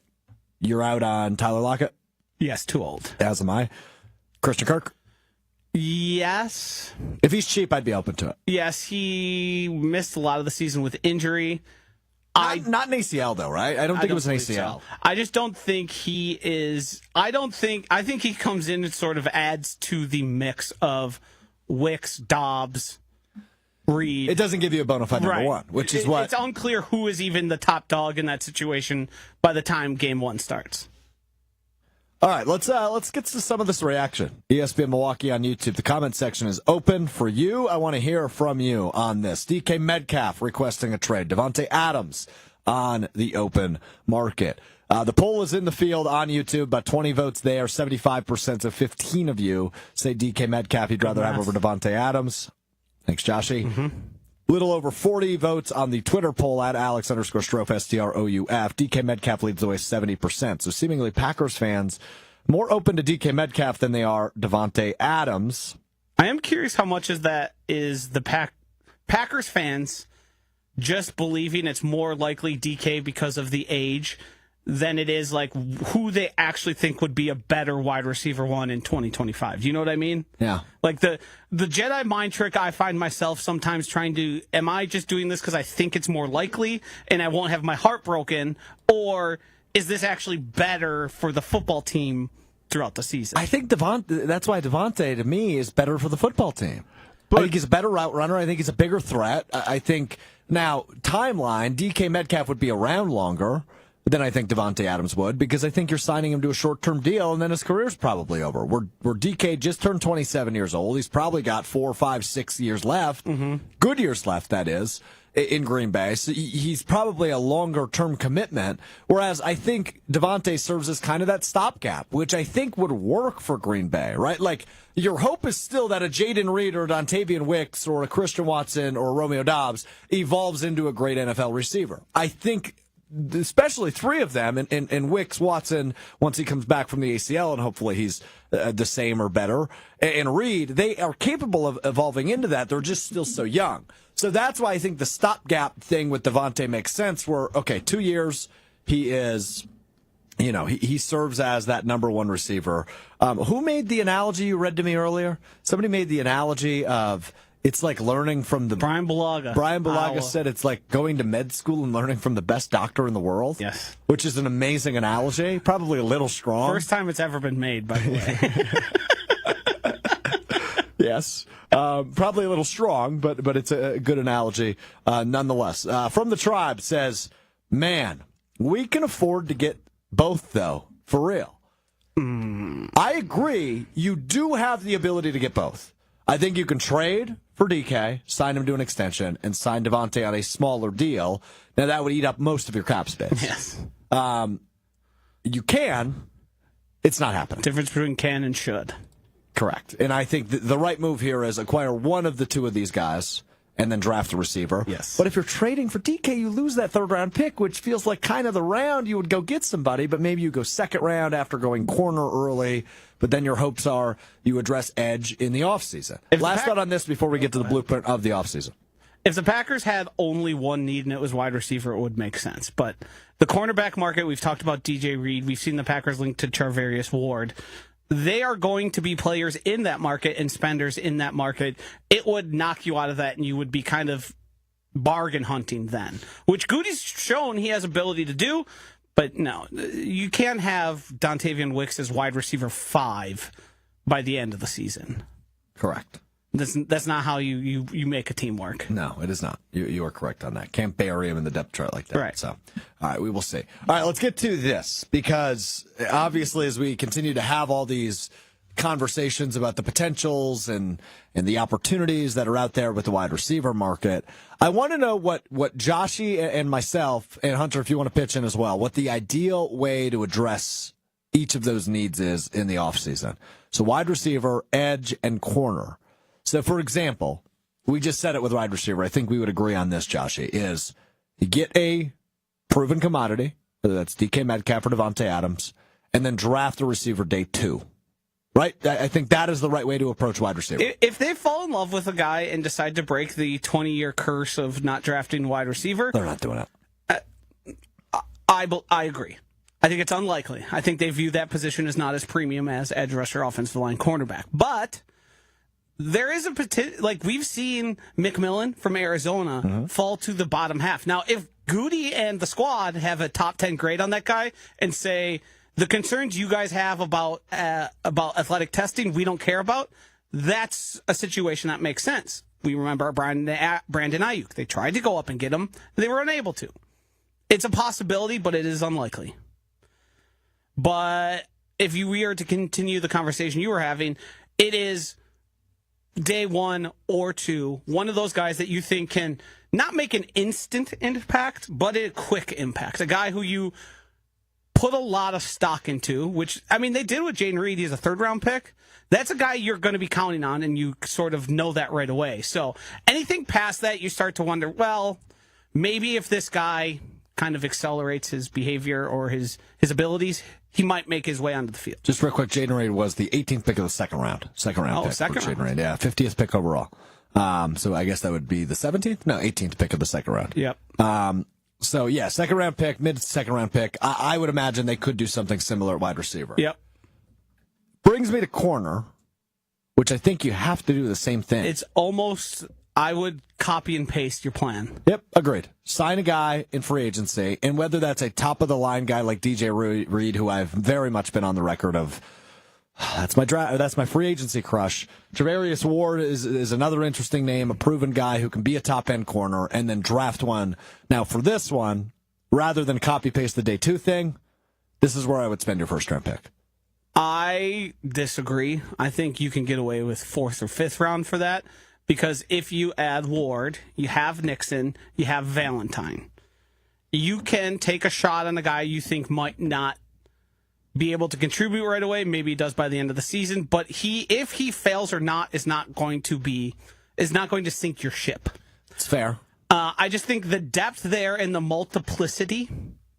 You're out on Tyler Lockett? Yes, too old. As am I. Christian Kirk? Yes. If he's cheap, I'd be open to it. Yes, he missed a lot of the season with injury. Not an ACL, though, right? I don't think it was an ACL. So. I just don't think he is. I think he comes in and sort of adds to the mix of Wicks, Dobbs, Reed. It doesn't give you a bona fide number one, which is what. It's unclear who is even the top dog in that situation by the time game one starts. All right, let's get to some of this reaction. ESPN Milwaukee on YouTube. The comment section is open for you. I want to hear from you on this. DK Metcalf requesting a trade. Davante Adams on the open market. The poll is in the field on YouTube. About 20 votes there. 75% of 15 of you say DK Metcalf you'd rather have over Davante Adams. Thanks, Joshy. Mm-hmm. Little over 40 votes on the Twitter poll at Alex_Strouf, STROUF. DK Metcalf leads the way 70%. So seemingly Packers fans more open to DK Metcalf than they are Davante Adams. I am curious how much of that is the Packers fans just believing it's more likely DK because of the age than it is like who they actually think would be a better wide receiver one in 2025. Do you know what I mean? Yeah. Like the Jedi mind trick I find myself sometimes trying to, am I just doing this because I think it's more likely and I won't have my heart broken, or is this actually better for the football team throughout the season? I think that's why Davante to me is better for the football team. I think he's a better route runner. I think he's a bigger threat. I think now timeline, DK Metcalf would be around longer than I think Davante Adams would, because I think you're signing him to a short-term deal, and then his career's probably over. Where DK just turned 27 years old. He's probably got 4, 5, 6 years left. Mm-hmm. Good years left, that is, in Green Bay. So he's probably a longer-term commitment, whereas I think Davante serves as kind of that stopgap, which I think would work for Green Bay, right? Like, your hope is still that a Jaden Reed or a Dontavian Wicks or a Christian Watson or a Romeo Dobbs evolves into a great NFL receiver. I think especially three of them, and Wicks, Watson, once he comes back from the ACL, and hopefully he's the same or better, and Reed, they are capable of evolving into that. They're just still so young. So that's why I think the stopgap thing with Davante makes sense, where, okay, 2 years, he is, he serves as that number one receiver. Who made the analogy you read to me earlier? Somebody made the analogy of, it's like learning from the... Brian Bulaga. Brian Bulaga said it's like going to med school and learning from the best doctor in the world. Yes. Which is an amazing analogy. Probably a little strong. First time it's ever been made, by the way. Yes. Probably a little strong, but it's a good analogy nonetheless. From the Tribe says, man, we can afford to get both, though, for real. I agree. You do have the ability to get both. I think you can trade for DK, sign him to an extension, and sign Davante on a smaller deal. Now, that would eat up most of your cap space. Yes. You can. It's not happening. Difference between can and should. Correct. And I think the right move here is acquire one of the two of these guys and then draft a receiver. Yes. But if you're trading for DK, you lose that third-round pick, which feels like kind of the round you would go get somebody, but maybe you go second round after going corner early, but then your hopes are you address edge in the offseason. Last thought on this before we get to the blueprint of the offseason. If the Packers had only one need and it was wide receiver, it would make sense. But the cornerback market, we've talked about DJ Reed. We've seen the Packers linked to Charvarius Ward. They are going to be players in that market and spenders in that market. It would knock you out of that, and you would be kind of bargain hunting then, which Goody's shown he has ability to do. But no, you can't have Dontavian Wicks as wide receiver 5 by the end of the season. Correct. That's not how you make a team work. No, it is not. You are correct on that. Can't bury him in the depth chart like that. Right. So, all right, we will see. All right, let's get to this, because obviously as we continue to have all these conversations about the potentials and the opportunities that are out there with the wide receiver market, I want to know what Joshy and myself, and Hunter, if you want to pitch in as well, what the ideal way to address each of those needs is in the offseason. So wide receiver, edge, and corner. So, for example, we just said it with wide receiver. I think we would agree on this, Joshy, is you get a proven commodity, whether that's DK Metcalf or Davante Adams, and then draft a receiver day 2. right? I think that is the right way to approach wide receiver. If they fall in love with a guy and decide to break the 20-year curse of not drafting wide receiver, they're not doing it. I agree. I think it's unlikely. I think they view that position as not as premium as edge rusher, offensive line, cornerback. But there is a potential, like we've seen McMillan from Arizona fall to the bottom half. Now, if Goody and the squad have a top 10 grade on that guy and say the concerns you guys have about athletic testing we don't care about, that's a situation that makes sense. We remember Brandon Ayuk. They tried to go up and get him. They were unable to. It's a possibility, but it is unlikely. But if we are to continue the conversation you were having, it is day 1 or 2, one of those guys that you think can not make an instant impact, but a quick impact. A guy who you put a lot of stock into, which, I mean, they did with Jaden Reed. He's a 3rd-round pick. That's a guy you're going to be counting on, and you sort of know that right away. So anything past that, you start to wonder, well, maybe if this guy kind of accelerates his behavior or his abilities, he might make his way onto the field. Just real quick, Jaden Reed was the 18th pick of the second round. Second round pick. Second round. Jaden Reed, yeah. 50th pick overall. So I guess that would be the 17th? No, 18th pick of the second round. Yep. So, yeah, second round pick, mid-second round pick. I would imagine they could do something similar at wide receiver. Yep. Brings me to corner, which I think you have to do the same thing. It's almost, I would copy and paste your plan. Yep, agreed. Sign a guy in free agency, and whether that's a top-of-the-line guy like DJ Reed, who I've very much been on the record of, that's my free agency crush. Travarius Ward is another interesting name, a proven guy who can be a top-end corner, and then draft one. Now, for this one, rather than copy-paste the day 2 thing, this is where I would spend your first-round pick. I disagree. I think you can get away with 4th or 5th round for that, because if you add Ward, you have Nixon, you have Valentine. You can take a shot on a guy you think might not be able to contribute right away. Maybe he does by the end of the season, but if he fails or not, is not going to sink your ship. It's fair. I just think the depth there and the multiplicity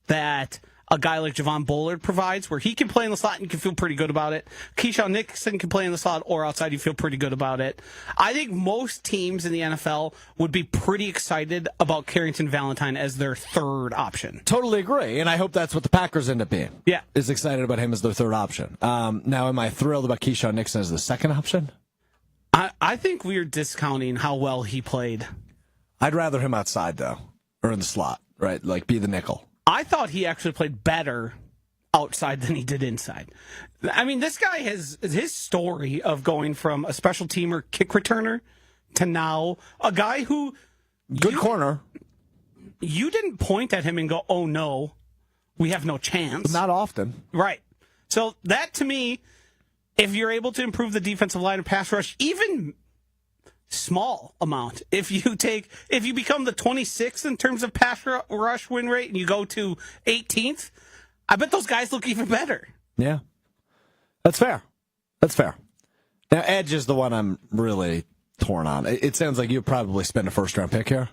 that a guy like Javon Bullard provides, where he can play in the slot and you can feel pretty good about it. Keyshawn Nixon can play in the slot or outside, you feel pretty good about it. I think most teams in the NFL would be pretty excited about Carrington Valentine as their 3rd option. Totally agree, and I hope that's what the Packers end up being. Yeah. Is excited about him as their 3rd option. Now, am I thrilled about Keyshawn Nixon as the 2nd option? I think we're discounting how well he played. I'd rather him outside, though, or in the slot, right? Like, be the nickel. I thought he actually played better outside than he did inside. I mean, this guy has his story of going from a special teamer kick returner to now a guy who... Good corner. You didn't point at him and go, oh no, we have no chance. Not often. Right. So that, to me, if you're able to improve the defensive line and pass rush, even small amount, if you become the 26th in terms of pass rush win rate and you go to 18th, I bet those guys look even better. Yeah. That's fair. Now, edge is the one I'm really torn on. It sounds like you'd probably spend a first-round pick here.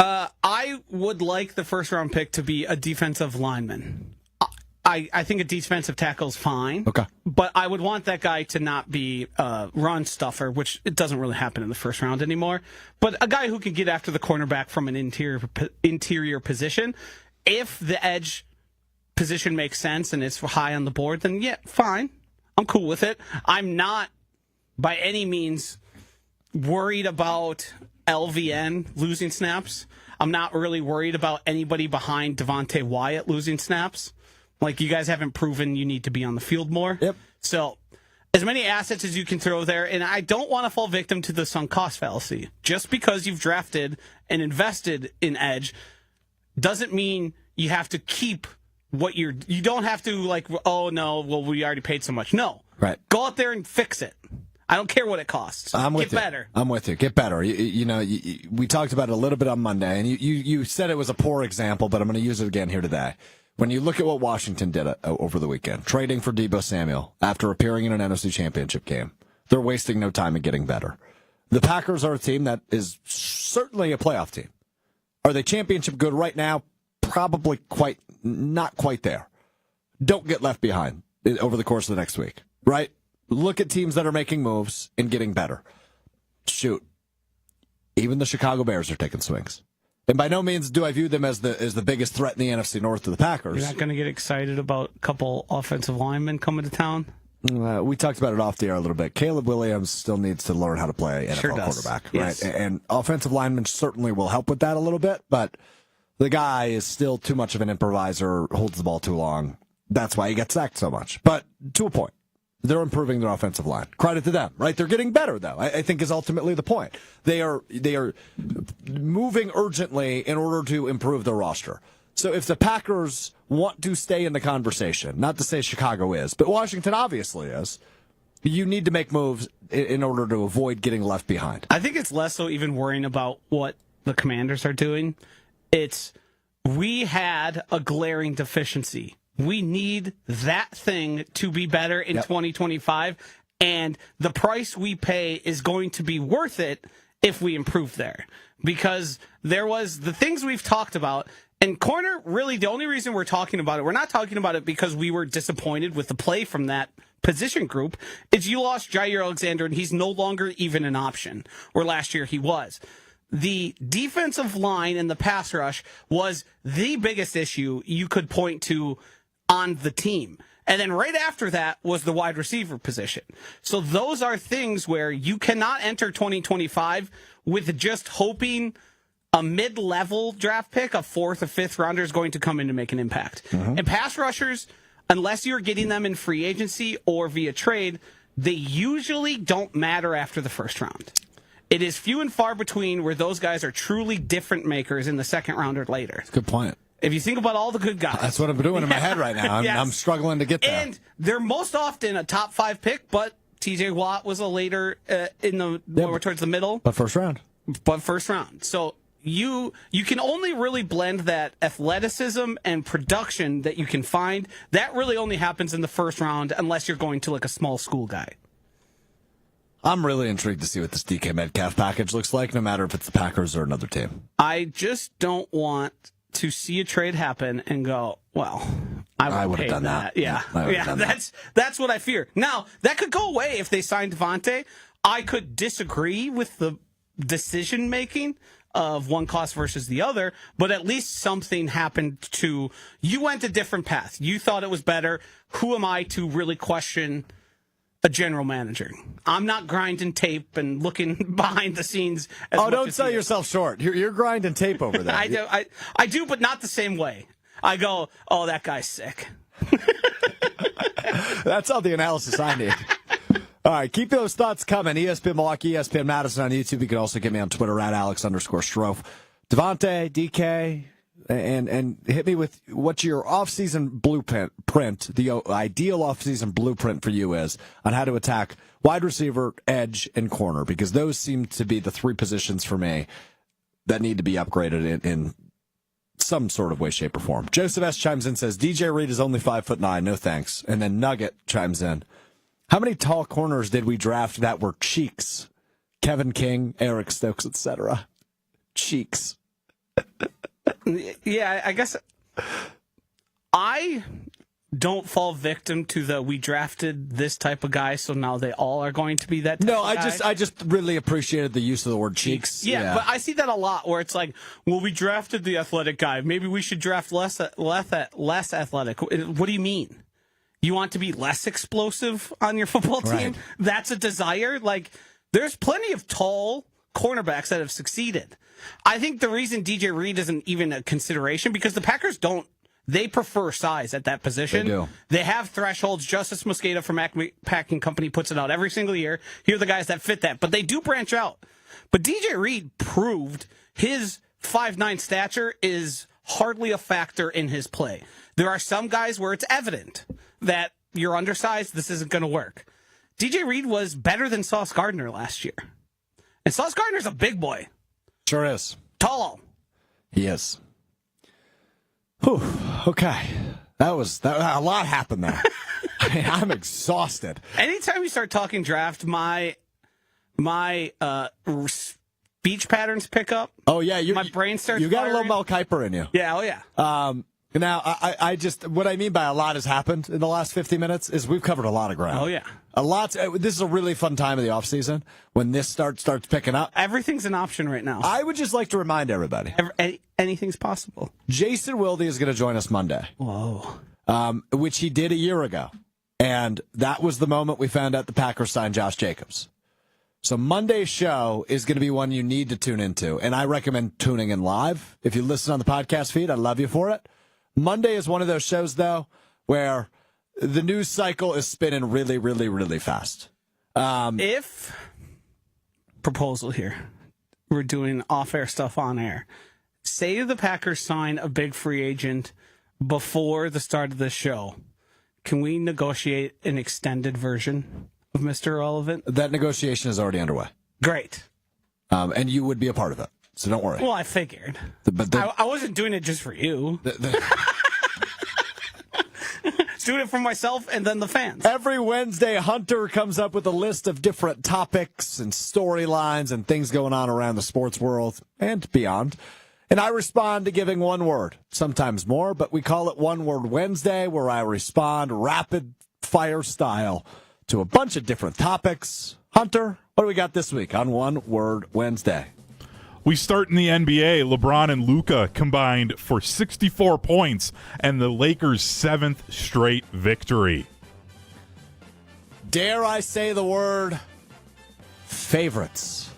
I would like the first-round pick to be a defensive lineman. I think a defensive tackle is fine. Okay. But I would want that guy to not be a run stuffer, which it doesn't really happen in the first round anymore. But a guy who can get after the cornerback from an interior position. If the edge position makes sense and it's high on the board, then yeah, fine. I'm cool with it. I'm not by any means worried about LVN losing snaps. I'm not really worried about anybody behind Devontae Wyatt losing snaps. Like, you guys haven't proven you need to be on the field more. Yep. So, as many assets as you can throw there, and I don't want to fall victim to the sunk cost fallacy. Just because you've drafted and invested in edge doesn't mean you have to keep you don't have to, like, oh no, well, we already paid so much. No. Right. Go out there and fix it. I don't care what it costs. Get better. I'm with you. Get better. We talked about it a little bit on Monday, and you said it was a poor example, but I'm going to use it again here today. When you look at what Washington did over the weekend, trading for Deebo Samuel after appearing in an NFC Championship game, they're wasting no time in getting better. The Packers are a team that is certainly a playoff team. Are they championship good right now? Probably not quite there. Don't get left behind over the course of the next week, right? look at teams that are making moves and getting better. Shoot, even the Chicago Bears are taking swings. And by no means do I view them as the biggest threat in the NFC North to the Packers. You're not going to get excited about a couple offensive linemen coming to town? We talked about it off the air a little bit. Caleb Williams still needs to learn how to play NFL quarterback, yes. right? And offensive linemen certainly will help with that a little bit, but the guy is still too much of an improviser, holds the ball too long. That's why he gets sacked so much. But to a point, they're improving their offensive line. Credit to them, right? They're getting better, though, I think is ultimately the point. They are moving urgently in order to improve their roster. So if the Packers want to stay in the conversation, not to say Chicago is, but Washington obviously is, you need to make moves in order to avoid getting left behind. I think it's less so even worrying about what the Commanders are doing. It's we had a glaring deficiency. We need that thing to be better in 2025, and the price we pay is going to be worth it if we improve there. Because there was the things we've talked about, and corner, really the only reason we're talking about it, we're not talking about it because we were disappointed with the play from that position group, is you lost Jair Alexander, and he's no longer even an option, where last year he was. The defensive line and the pass rush was the biggest issue you could point to on the team. And then right after that was the wide receiver position. So those are things where you cannot enter 2025 with just hoping a mid-level draft pick, a fourth or fifth rounder, is going to come in to make an impact. And pass rushers, unless you're getting them in free agency or via trade, they usually don't matter after the first round. It is few and far between where those guys are truly difference makers in the second round or later. That's a good point. If you think about all the good guys. That's what I'm doing in my head right now. I'm struggling to get there. And they're most often a top 5 pick, but TJ Watt was a later more towards the middle. But first round. So you can only really blend that athleticism and production that you can find. That really only happens in the first round unless you're going to like a small school guy. I'm really intrigued to see what this DK Metcalf package looks like, no matter if it's the Packers or another team. I just don't want to see a trade happen and go, well, I would have done that. Yeah. That's what I fear. Now, that could go away if they signed Davante. I could disagree with the decision making of one cost versus the other, but at least something happened to you. Went a different path. You thought it was better. Who am I to really question a general manager? I'm not grinding tape and looking behind the scenes. Don't sell yourself short. You're grinding tape over there. I do, but not the same way. I go, oh, that guy's sick. That's all the analysis I need. All right, keep those thoughts coming. ESPN Milwaukee, ESPN Madison on YouTube. You can also get me on Twitter at Alex_Strouf. Davante, DK, and hit me with what your offseason blueprint, the ideal offseason blueprint for you is on how to attack wide receiver, edge, and corner, because those seem to be the 3 positions for me that need to be upgraded in some sort of way, shape, or form. Joseph S. chimes in, says, DJ Reed is only 5'9", no thanks. And then Nugget chimes in, how many tall corners did we draft that were cheeks? Kevin King, Eric Stokes, etc. Cheeks. Yeah, I guess I don't fall victim to we drafted this type of guy, so now they all are going to be that type of guy. I just really appreciated the use of the word cheeks. Yeah, but I see that a lot where it's like, well, we drafted the athletic guy. Maybe we should draft less athletic. What do you mean? You want to be less explosive on your football team? Right. That's a desire? Like, there's plenty of tall cornerbacks that have succeeded. I think the reason DJ Reed isn't even a consideration, because the Packers they prefer size at that position. They do. They have thresholds. Justice Mosqueda from Packing Company puts it out every single year. Here are the guys that fit that, but they do branch out. But DJ Reed proved his 5'9" stature is hardly a factor in his play. There are some guys where it's evident that you're undersized, this isn't going to work. DJ Reed was better than Sauce Gardner last year. And Sauce Gardner's a big boy. Sure is. Tall. He is. Whew. Okay. That a lot happened there. I'm exhausted. Anytime you start talking draft, my speech patterns pick up. Oh, yeah. My brain starts You got firing. a little Mel Kiper in you. Yeah, oh, yeah. Now, I just, what I mean by a lot has happened in the last 50 minutes is we've covered a lot of ground. Oh, yeah. This is a really fun time of the offseason when this starts picking up. Everything's an option right now. I would just like to remind everybody. Anything's possible. Jason Wilde is going to join us Monday. Whoa. Which he did a year ago. And that was the moment we found out the Packers signed Josh Jacobs. So Monday's show is going to be one you need to tune into. And I recommend tuning in live. If you listen on the podcast feed, I love you for it. Monday is one of those shows, though, where the news cycle is spinning really, really, really fast. If, proposal here, we're doing off-air stuff on air. Say the Packers sign a big free agent before the start of the show. Can we negotiate an extended version of Mr. Irrelevant? That negotiation is already underway. Great. And you would be a part of it, so don't worry. Well, I figured. I wasn't doing it just for you. Doing it for myself and then the fans. Every Wednesday, Hunter comes up with a list of different topics and storylines and things going on around the sports world and beyond. And I respond to giving one word, sometimes more, but we call it One Word Wednesday, where I respond rapid fire style to a bunch of different topics. Hunter, what do we got this week on One Word Wednesday? We start in the NBA. LeBron and Luka combined for 64 points and the Lakers' 7th straight victory. Dare I say the word favorites?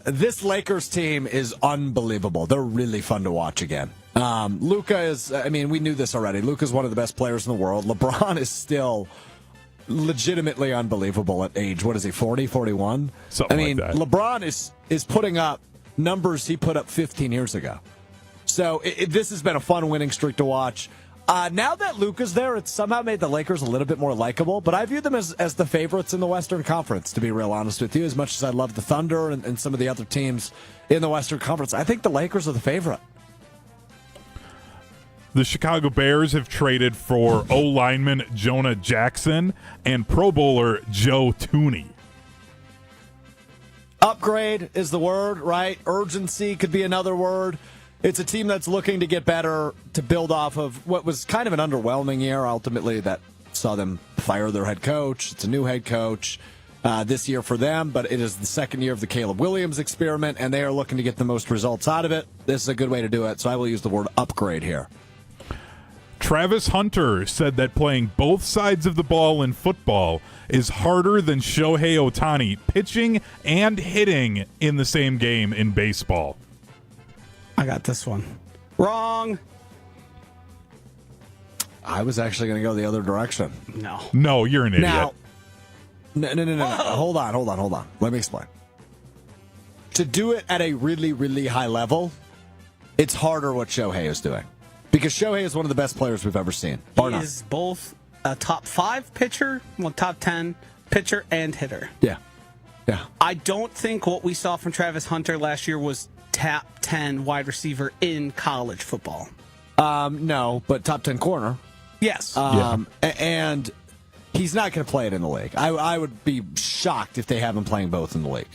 This Lakers team is unbelievable. They're really fun to watch again. Luka is, we knew this already. Luka's one of the best players in the world. LeBron is still legitimately unbelievable at age, what is he, 40, 41? Something like that. LeBron is putting up numbers he put up 15 years ago. So this has been a fun winning streak to watch. Now that Luka's there, it's somehow made the Lakers a little bit more likable, but I view them as the favorites in the Western Conference, to be real honest with you. As much as I love the Thunder and some of the other teams in the Western Conference, I think the Lakers are the favorite. The Chicago Bears have traded for O-lineman Jonah Jackson and Pro Bowler Joe Thuney. Upgrade is the word, right? Urgency could be another word. It's a team that's looking to get better, to build off of what was kind of an underwhelming year, ultimately, that saw them fire their head coach. It's a new head coach this year for them, but it is the second year of the Caleb Williams experiment, and they are looking to get the most results out of it. This is a good way to do it, so I will use the word upgrade here. Travis Hunter said that playing both sides of the ball in football is harder than Shohei Ohtani pitching and hitting in the same game in baseball. I got this one. Wrong. I was actually going to go the other direction. No, you're an idiot. Now, no. Hold on. Let me explain. To do it at a really, really high level, it's harder what Shohei is doing. Because Shohei is one of the best players we've ever seen. He is both a top 5 pitcher, top 10 pitcher and hitter. Yeah. I don't think what we saw from Travis Hunter last year was top 10 wide receiver in college football. No, but top 10 corner. Yes. And he's not going to play it in the league. I would be shocked if they have him playing both in the league.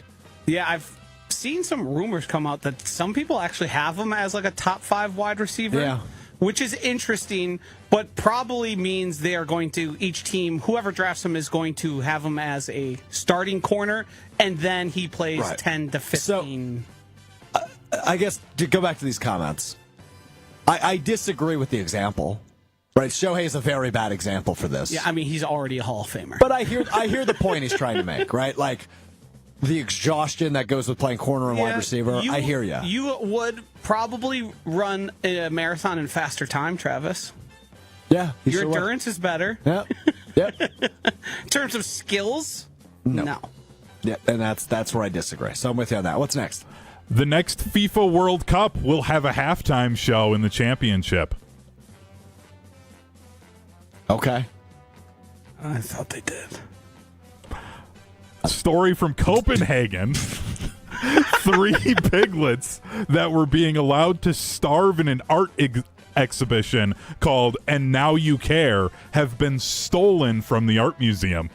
Yeah, I've seen some rumors come out that some people actually have him as like a top 5 wide receiver. Yeah. Which is interesting, but probably means they are going to, each team, whoever drafts him is going to have him as a starting corner, and then he plays 10 to 15. So, I guess to go back to these comments, I disagree with the example. Right, Shohei is a very bad example for this. Yeah, he's already a Hall of Famer. But I hear the point he's trying to make, right? Like, the exhaustion that goes with playing corner and wide receiver. I hear you. You would probably run a marathon in faster time, Travis. Yeah. Your endurance is better. Yeah. In terms of skills, no. Yeah, and that's where I disagree. So I'm with you on that. What's next? The next FIFA World Cup will have a halftime show in the championship. Okay. I thought they did. Story from Copenhagen. 3 piglets that were being allowed to starve in an art exhibition called And Now You Care have been stolen from the art museum.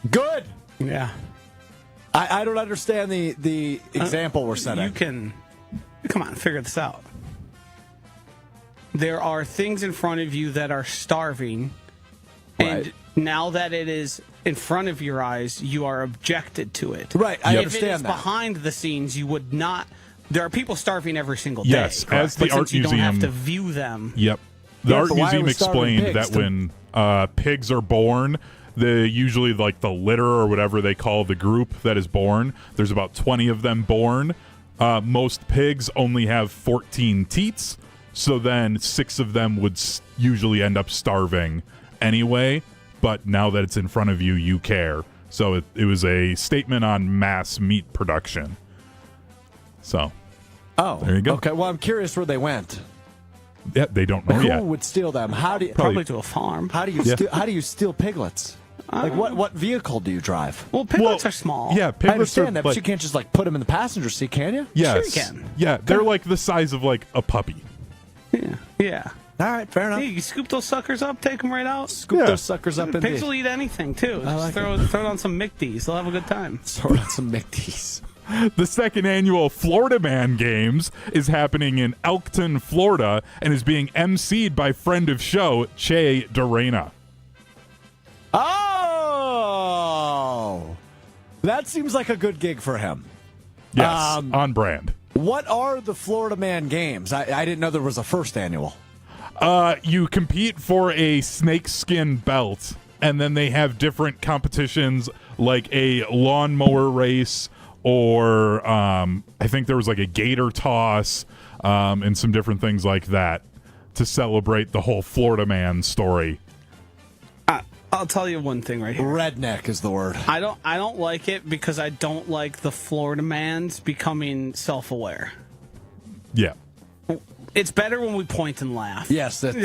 Good. Yeah. I don't understand the example we're setting. You can, come on, figure this out. there are things in front of you that are starving, and Right. now that it is in front of your eyes, you are objected to it. Right, I If it understand is that. behind the scenes, you would not. There are people starving every single day. Yes, as the but art since you don't have museum- to view them. Yep. The Yeah, art but why are museum we starving explained pigs that when pigs are born, usually like the litter or whatever they call the group that is born, there's about 20 of them born. Most pigs only have 14 teats, so then 6 of them would usually end up starving anyway. But now that it's in front of you, you care. So it was a statement on mass meat production. So Oh, there you go. Okay, well, I'm curious where they went. yeah, they don't know Who yet. would steal them? How do you Probably to a farm. how do you Yeah. how do you steal piglets? Like what vehicle do you drive? Well, piglets are small. Yeah, I piglets are understand that, but like, you can't just like put them in the passenger seat, can you? yes, Sure you can. yeah, they're like the size of like a puppy. Yeah. All right, fair enough. Hey, you scoop those suckers up, take them right out. Scoop Yeah. those suckers up in Pigs the will eat anything too. like Just throw it on some McD's. They'll have a good time. sort of some McD's. The second annual Florida Man Games is happening in Elkton, Florida, and is being emceed by friend of show Che Dorena. Oh, that seems like a good gig for him. Yes, on brand. What are the Florida Man Games? I didn't know there was a first annual. You compete for a snakeskin belt, and then they have different competitions like a lawnmower race, or I think there was like a gator toss, and some different things like that to celebrate the whole Florida Man story. I'll tell you one thing right here. Redneck is the word. I don't like it because I don't like the Florida mans becoming self-aware. Yeah. It's better when we point and laugh. Yes, that's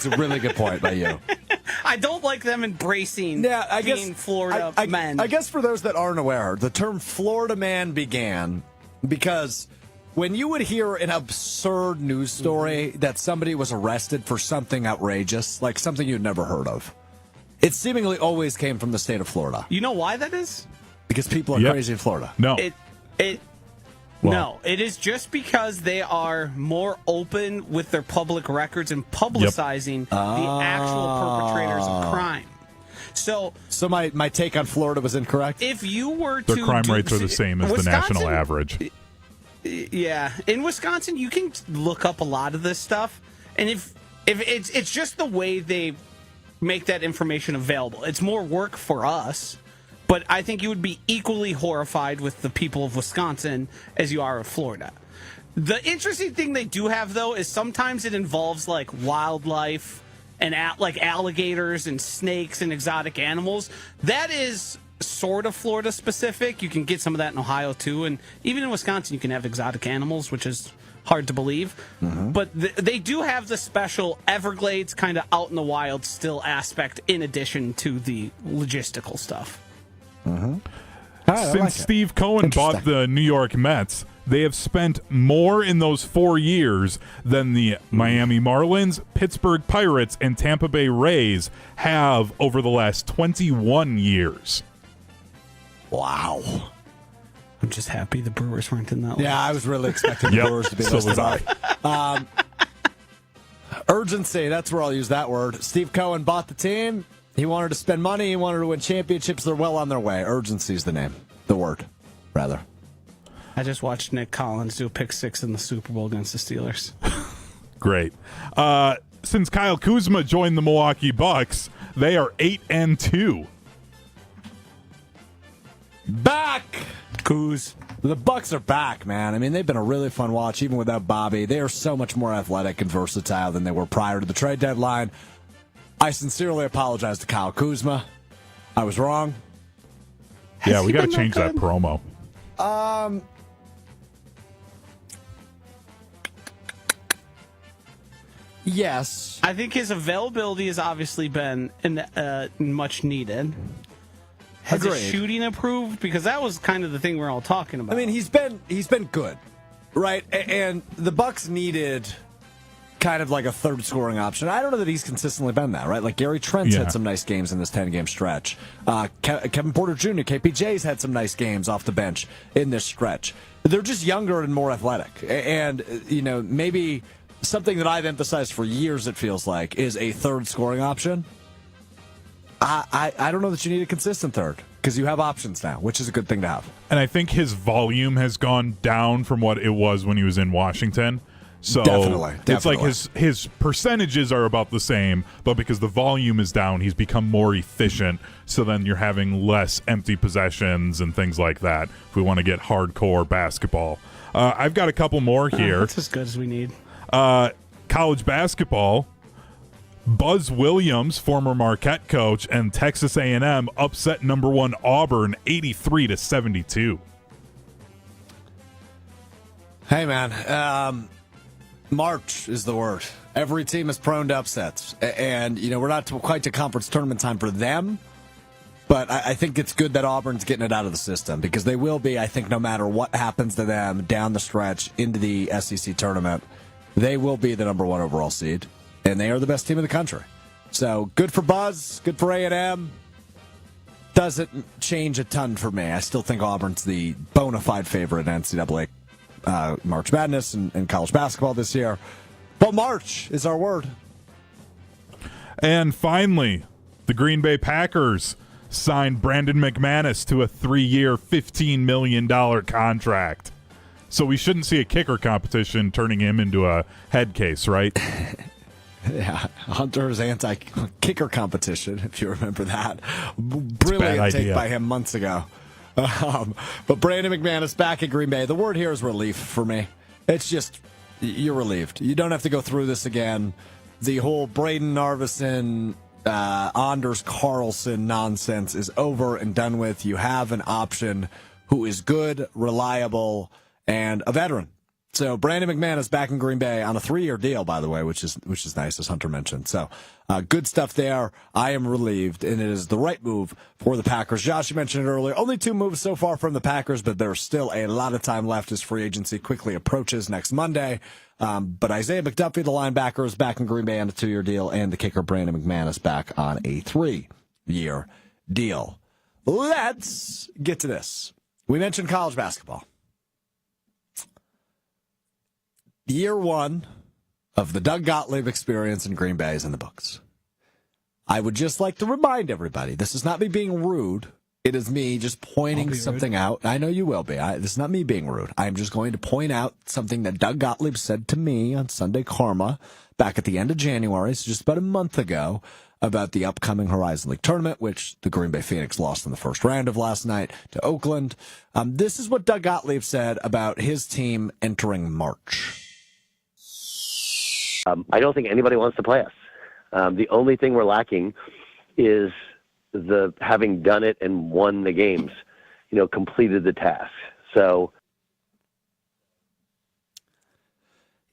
a really good point by you. I don't like them embracing Yeah, I being guess Florida men. I guess for those that aren't aware, the term Florida Man began because when you would hear an absurd news story that somebody was arrested for something outrageous, like something you'd never heard of, it seemingly always came from the state of Florida You know why that is? because people are Yep. crazy in Florida. No. No, it is just because they are more open with their public records and publicizing the actual perpetrators of crime. So my take on Florida was incorrect. if you were Their to crime do- rates are the same as the Wisconsin- national average. Yeah, in Wisconsin, you can look up a lot of this stuff, and if it's just the way they make that information available. It's more work for us, but I think you would be equally horrified with the people of Wisconsin as you are of Florida. The interesting thing they do have, though, is sometimes it involves like wildlife and like alligators and snakes and exotic animals. That is sort of Florida specific. You can get some of that in Ohio too, and even in Wisconsin you can have exotic animals, which is hard to believe. But they do have the special Everglades kind of out in the wild still aspect in addition to the logistical stuff. Since Steve Cohen bought Interesting. the New York Mets, they have spent more in those 4 years than the Miami Marlins, Pittsburgh Pirates, and Tampa Bay Rays have over the last 21 years. Wow. I'm just happy the Brewers weren't in that. Yeah, I was really expecting the Yep, Brewers to be so listed was up. Urgency, that's where I'll use that word. Steve Cohen bought the team. He wanted to spend money. He wanted to win championships. They're well on their way. Urgency is the name. The word, rather. I just watched Nick Collins do a pick six in the Super Bowl against the Steelers. Great. Since Kyle Kuzma joined the Milwaukee Bucks, they are 8-2. Back! Coos. The Bucks are back, man. I mean, they've been a really fun watch, even without Bobby. They are so much more athletic and versatile than they were prior to the trade deadline. I sincerely apologize to Kyle Kuzma. I was wrong. Yeah, Has we he got to been change that good? promo. Yes. I think his availability has obviously been much needed. Has his Agreed. shooting improved? Because that was kind of the thing we're all talking about. I mean, he's been good, right? And the Bucks needed kind of like a third scoring option. I don't know that he's consistently been that, right? Like Gary Trent's Yeah. had some nice games in this 10-game stretch. Kevin Porter Jr., KPJ's had some nice games off the bench in this stretch. They're just younger and more athletic. And, maybe something that I've emphasized for years, it feels like, is a third scoring option. I don't know that you need a consistent third because you have options now, which is a good thing to have. And I think his volume has gone down from what it was when he was in Washington. So Definitely. It's like his percentages are about the same, but because the volume is down, he's become more efficient. So then you're having less empty possessions and things like that if we want to get hardcore basketball. I've got a couple more here. That's as good as we need. College basketball. Buzz Williams, former Marquette coach, and Texas A&M upset number 1 Auburn 83-72. Hey, man. March is the word. Every team is prone to upsets. And, we're not quite to conference tournament time for them, but I think it's good that Auburn's getting it out of the system because they will be, I think, no matter what happens to them down the stretch into the SEC tournament, they will be the number 1 overall seed. And they are the best team in the country. So good for Buzz, good for A&M. Doesn't change a ton for me. I still think Auburn's the bona fide favorite in NCAA March Madness and college basketball this year. But March is our word. And finally, the Green Bay Packers signed Brandon McManus to a 3-year, $15 million contract. So we shouldn't see a kicker competition turning him into a head case, right? Yeah, Hunter's anti-kicker competition, if you remember that. Brilliant take by him months ago. But Brandon McManus back at Green Bay. The word here is relief for me. It's just, you're relieved. You don't have to go through this again. The whole Braden Narvison, Anders Carlson nonsense is over and done with. You have an option who is good, reliable, and a veteran. So Brandon McManus back in Green Bay on a 3-year deal, by the way, which is nice, as Hunter mentioned. So good stuff there. I am relieved, and it is the right move for the Packers. Josh, you mentioned it earlier. Only 2 moves so far from the Packers, but there's still a lot of time left as free agency quickly approaches next Monday. But Isaiah McDuffie, the linebacker, is back in Green Bay on a 2-year deal, and the kicker Brandon McManus back on a 3-year deal. Let's get to this. We mentioned college basketball. Year 1 of the Doug Gottlieb experience in Green Bay is in the books. I would just like to remind everybody, this is not me being rude. It is me just pointing something out. I know you will be. This is not me being rude. I'm just going to point out something that Doug Gottlieb said to me on Sunday Karma back at the end of January, so just about a month ago, about the upcoming Horizon League tournament, which the Green Bay Phoenix lost in the first round of last night to Oakland. This is what Doug Gottlieb said about his team entering March. I don't think anybody wants to play us. The only thing we're lacking is the having done it and won the games, completed the task. So,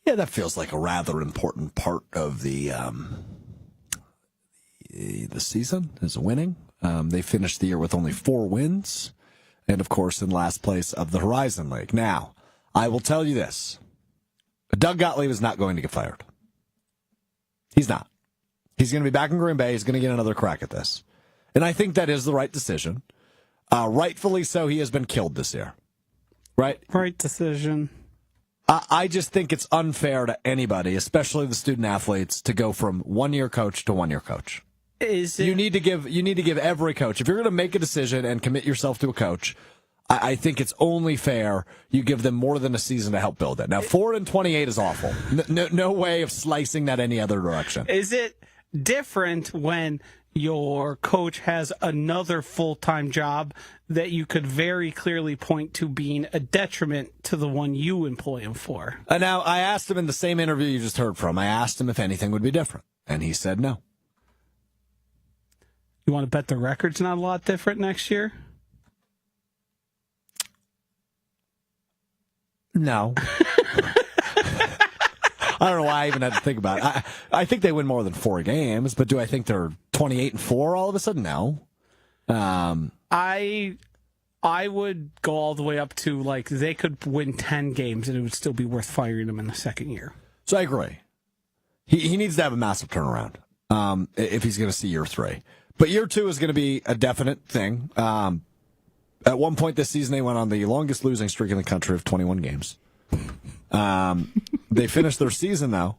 yeah, that feels like a rather important part of the season is winning. They finished the year with only 4 wins, and of course in last place of the Horizon League. Now, I will tell you this: Doug Gottlieb is not going to get fired. He's not. He's going to be back in Green Bay. He's going to get another crack at this. And I think that is the right decision. Rightfully so, he has been killed this year. Right? Right decision. I just think it's unfair to anybody, especially the student athletes, to go from 1-year coach to 1-year coach. You need to give every coach, if you're going to make a decision and commit yourself to a coach, I think it's only fair you give them more than a season to help build it. Now, 4-28 is awful. No way of slicing that any other direction. Is it different when your coach has another full-time job that you could very clearly point to being a detriment to the one you employ him for? Now, I asked him in the same interview you just heard from, I asked him if anything would be different, and he said no. You want to bet the record's not a lot different next year? No. I don't know why I even had to think about it. I think they win more than 4 games, but do I think they're 28-4 all of a sudden? No. I would go all the way up to, like, they could win 10 games and it would still be worth firing them in the second year. So I agree. He needs to have a massive turnaround if he's going to see year 3. But year 2 is going to be a definite thing. At one point this season, they went on the longest losing streak in the country of 21 games. They finished their season though.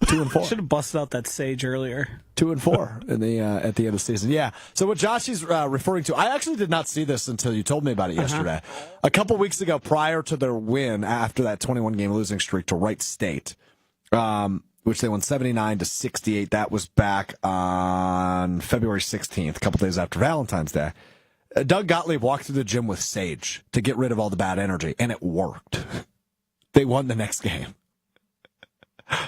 2-4. Should have busted out that sage earlier. 2-4 in the at the end of the season. Yeah. So what Josh is referring to, I actually did not see this until you told me about it yesterday. A couple weeks ago, prior to their win after that 21-game losing streak to Wright State, which they won 79-68. That was back on February 16th, a couple days after Valentine's Day. Doug Gottlieb walked through the gym with sage to get rid of all the bad energy, and it worked. They won the next game.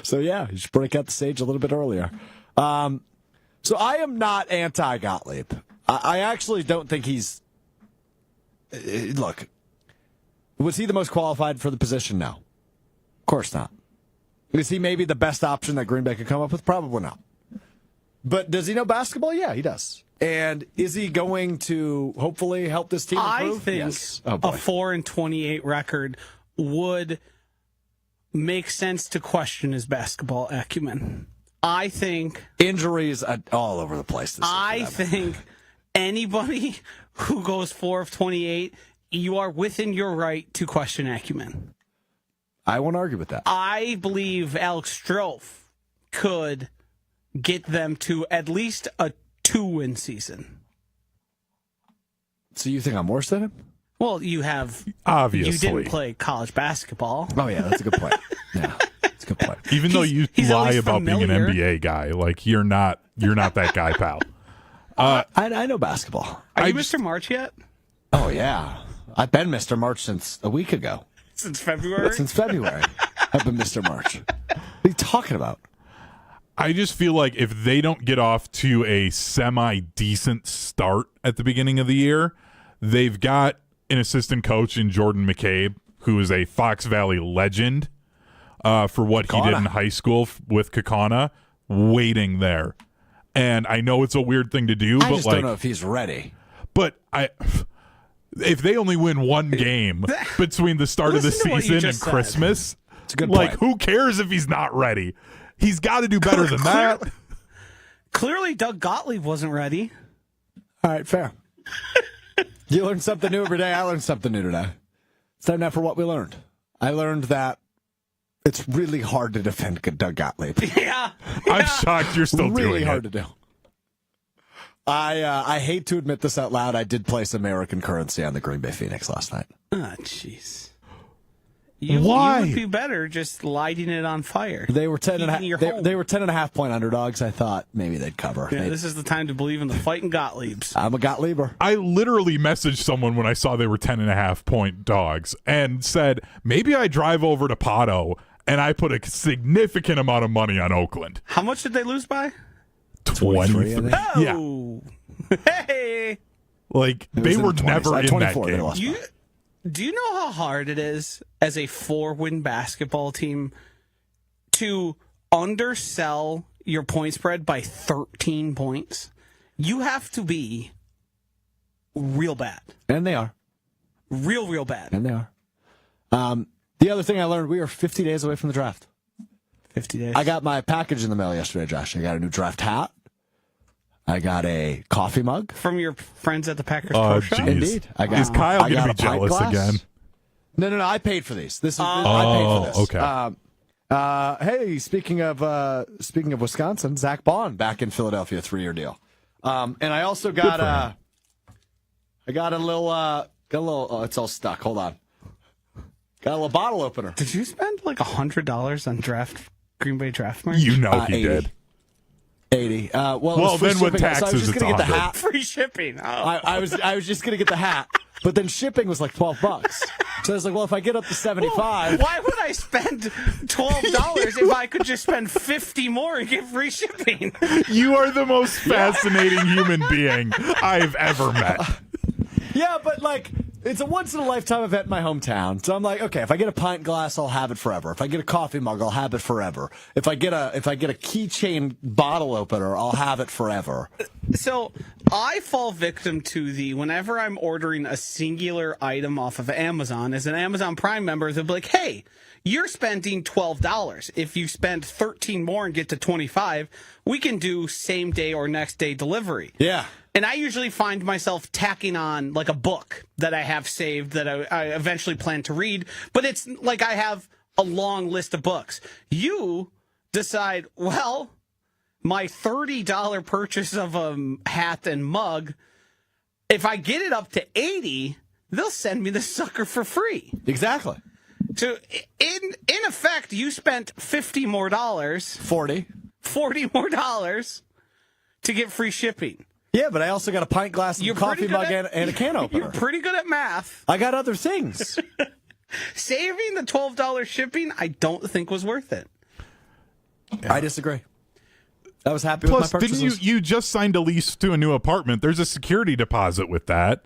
So, yeah, you should break out the sage a little bit earlier. So I am not anti-Gottlieb. I actually don't think he's... Look, was he the most qualified for the position? No. Of course not. Is he maybe the best option that Green Bay could come up with? Probably not. But does he know basketball? Yeah, he does. And is he going to hopefully help this team improve? I think yes. a 4-28 record would make sense to question his basketball acumen. I think injuries all over the place. I think anybody who goes 4 of 28, you are within your right to question acumen. I won't argue with that. I believe Alex Strouf could get them to at least a 2-win season. So you think I'm worse than him? Well, you have obviously. You didn't play college basketball. Oh yeah, that's a good point. Yeah, that's a good point. Even though you lie about familiar. being an NBA guy, like you're not that guy, pal. I know basketball. Are you Mr. March yet? Oh yeah, I've been Mr. March since a week ago. Since February? Since February, I've been Mr. March. What are you talking about? I just feel like if they don't get off to a semi-decent start at the beginning of the year, they've got an assistant coach in Jordan McCabe, who is a Fox Valley legend for what he did in high school with Kakana, waiting there. And I know it's a weird thing to do, I but just don't know if he's ready. But if they only win one game between the start of the season and Christmas, it's a good like point. who cares if he's not ready? He's got to do better than that. Clearly, Doug Gottlieb wasn't ready. All right, fair. You learn something new every day. I learned something new today. It's time now for what we learned. I learned that it's really hard to defend Doug Gottlieb. Yeah. I'm shocked you're still really doing hard it. to do. I hate to admit this out loud. I did place American currency on the Green Bay Phoenix last night. Ah, jeez. You would be better just lighting it on fire. They were 10.5. They were 10.5 point underdogs. I thought maybe they'd cover. Yeah, this is the time to believe in the fighting Gottliebs. I'm a Gottlieber. I literally messaged someone when I saw they were 10.5 point dogs and said, maybe I drive over to Pato and I put a significant amount of money on Oakland. How much did they lose by? 23. Oh, yeah. Hey. Like, they were never in that game. Do you know how hard it is as a 4-win basketball team to undersell your point spread by 13 points? You have to be real bad. And they are. Real bad. And they are. The other thing I learned, we are 50 days away from the draft. 50 days. I got my package in the mail yesterday, Josh. I got a new draft hat. I got a coffee mug. From your friends at the Packers Pro Shop? Indeed. Is Kyle going to be jealous again? No. I paid for these. I paid for this. Okay. Hey, speaking of Wisconsin, Zach Bond back in Philadelphia, 3-year deal. And I also got a little. It's all stuck. Hold on. Got a little bottle opener. Did you spend like $100 on Green Bay draft merch? You know he 80. did. 80. Well, then with taxes, it's get the 100. hat. Free shipping. Oh. I was just gonna get the hat, but then shipping was like $12. So I was like, well, if I get up to 75, why would I spend $12 if I could just spend 50 more and get free shipping? You are the most fascinating human being I've ever met. Yeah, but like it's a once in a lifetime event in my hometown. So I'm like, okay, if I get a pint glass, I'll have it forever. If I get a coffee mug, I'll have it forever. If I get a keychain bottle opener, I'll have it forever. So I fall victim to whenever I'm ordering a singular item off of Amazon, as an Amazon Prime member, they'll be like, hey, you're spending $12. If you spend 13 more and get to 25, we can do same day or next day delivery. Yeah. And I usually find myself tacking on like a book that I have saved that I eventually plan to read, but it's like I have a long list of books. You decide, well, my $30 purchase of a hat and mug, if I get it up to $80, they'll send me the sucker for free. Exactly. So in effect, you spent $50 more, 40 more dollars to get free shipping. Yeah, but I also got a pint glass and a coffee mug and a can opener. You're pretty good at math. I got other things. Saving the $12 shipping, I don't think was worth it. Yeah. I disagree. I was happy Plus, with my purchases. didn't you just signed a lease to a new apartment? There's a security deposit with that.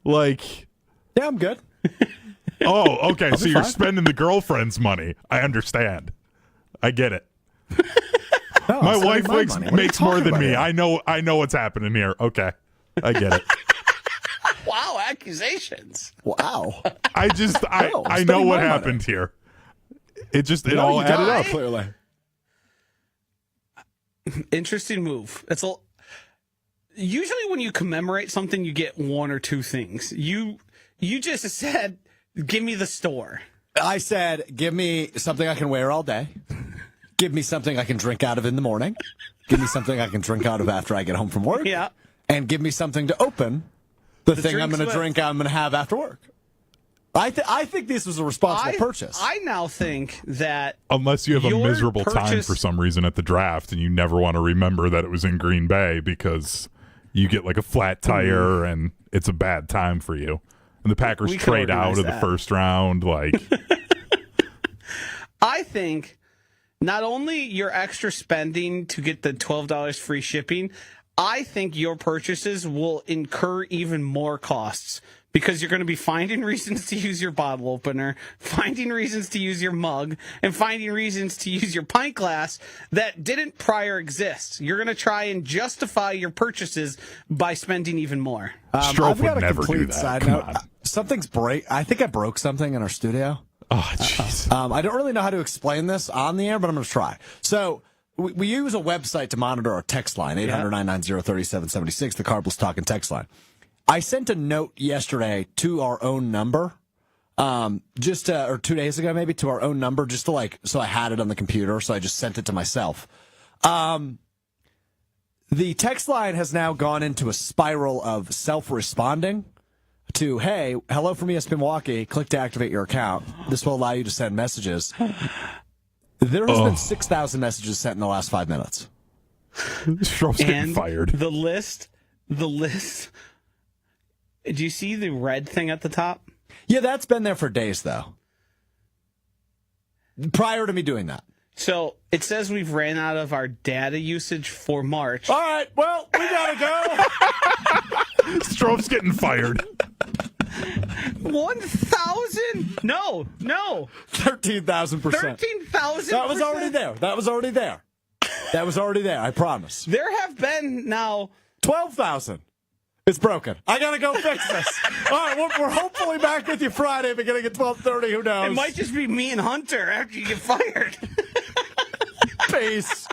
Like, yeah, I'm good. Oh, okay. So you're fine. spending the girlfriend's money. I understand. I get it. No, my I'm wife saving money. What are you makes more talking than about me. here? I know what's happening here. Okay. I get it. Wow, accusations. Wow. I I'm know spending what my happened here. It No, all you added don't, up. clearly. Interesting move. Usually when you commemorate something, you get one or two things. You just said, give me the store. I said, give me something I can wear all day. Give me something I can drink out of in the morning. Give me something I can drink out of after I get home from work. Yeah. And give me something to open the thing I'm drinks going to with. drink I'm going to have after work. I think this was a responsible purchase. I now think that Unless you have a your miserable time purchase- for some reason at the draft and you never want to remember that it was in Green Bay because you get like a flat tire and it's a bad time for you. And the Packers We could trade out organize of the that. first round. Like, I think not only your extra spending to get the $12 free shipping, I think your purchases will incur even more costs because you're going to be finding reasons to use your bottle opener, finding reasons to use your mug, and finding reasons to use your pint glass that didn't prior exist. You're going to try and justify your purchases by spending even more. Strouf I've got would a never do complete that. side Come note. on. Something's break. I think I broke something in our studio. Oh, jeez. I don't really know how to explain this on the air, but I'm going to try. So we use a website to monitor our text line, 800-990-3776, the Cardinals Talking text line. I sent a note yesterday to our own number, or 2 days ago maybe, to our own number, just to so I had it on the computer, so I just sent it to myself. The text line has now gone into a spiral of self-responding to, hey, hello from ESPN Milwaukee, click to activate your account. This will allow you to send messages. There has been 6,000 messages sent in the last 5 minutes. Strouf's getting fired. The list. Do you see the red thing at the top? Yeah, that's been there for days, though. Prior to me doing that. So it says we've ran out of our data usage for March. All right, well, we gotta go. Strouf's getting fired. 1,000? No. 13,000%. 13,000%. That was already there. I promise. There have been now 12,000. It's broken. I gotta go fix this. All right, we're hopefully back with you Friday, beginning at 12:30. Who knows? It might just be me and Hunter after you get fired. Peace.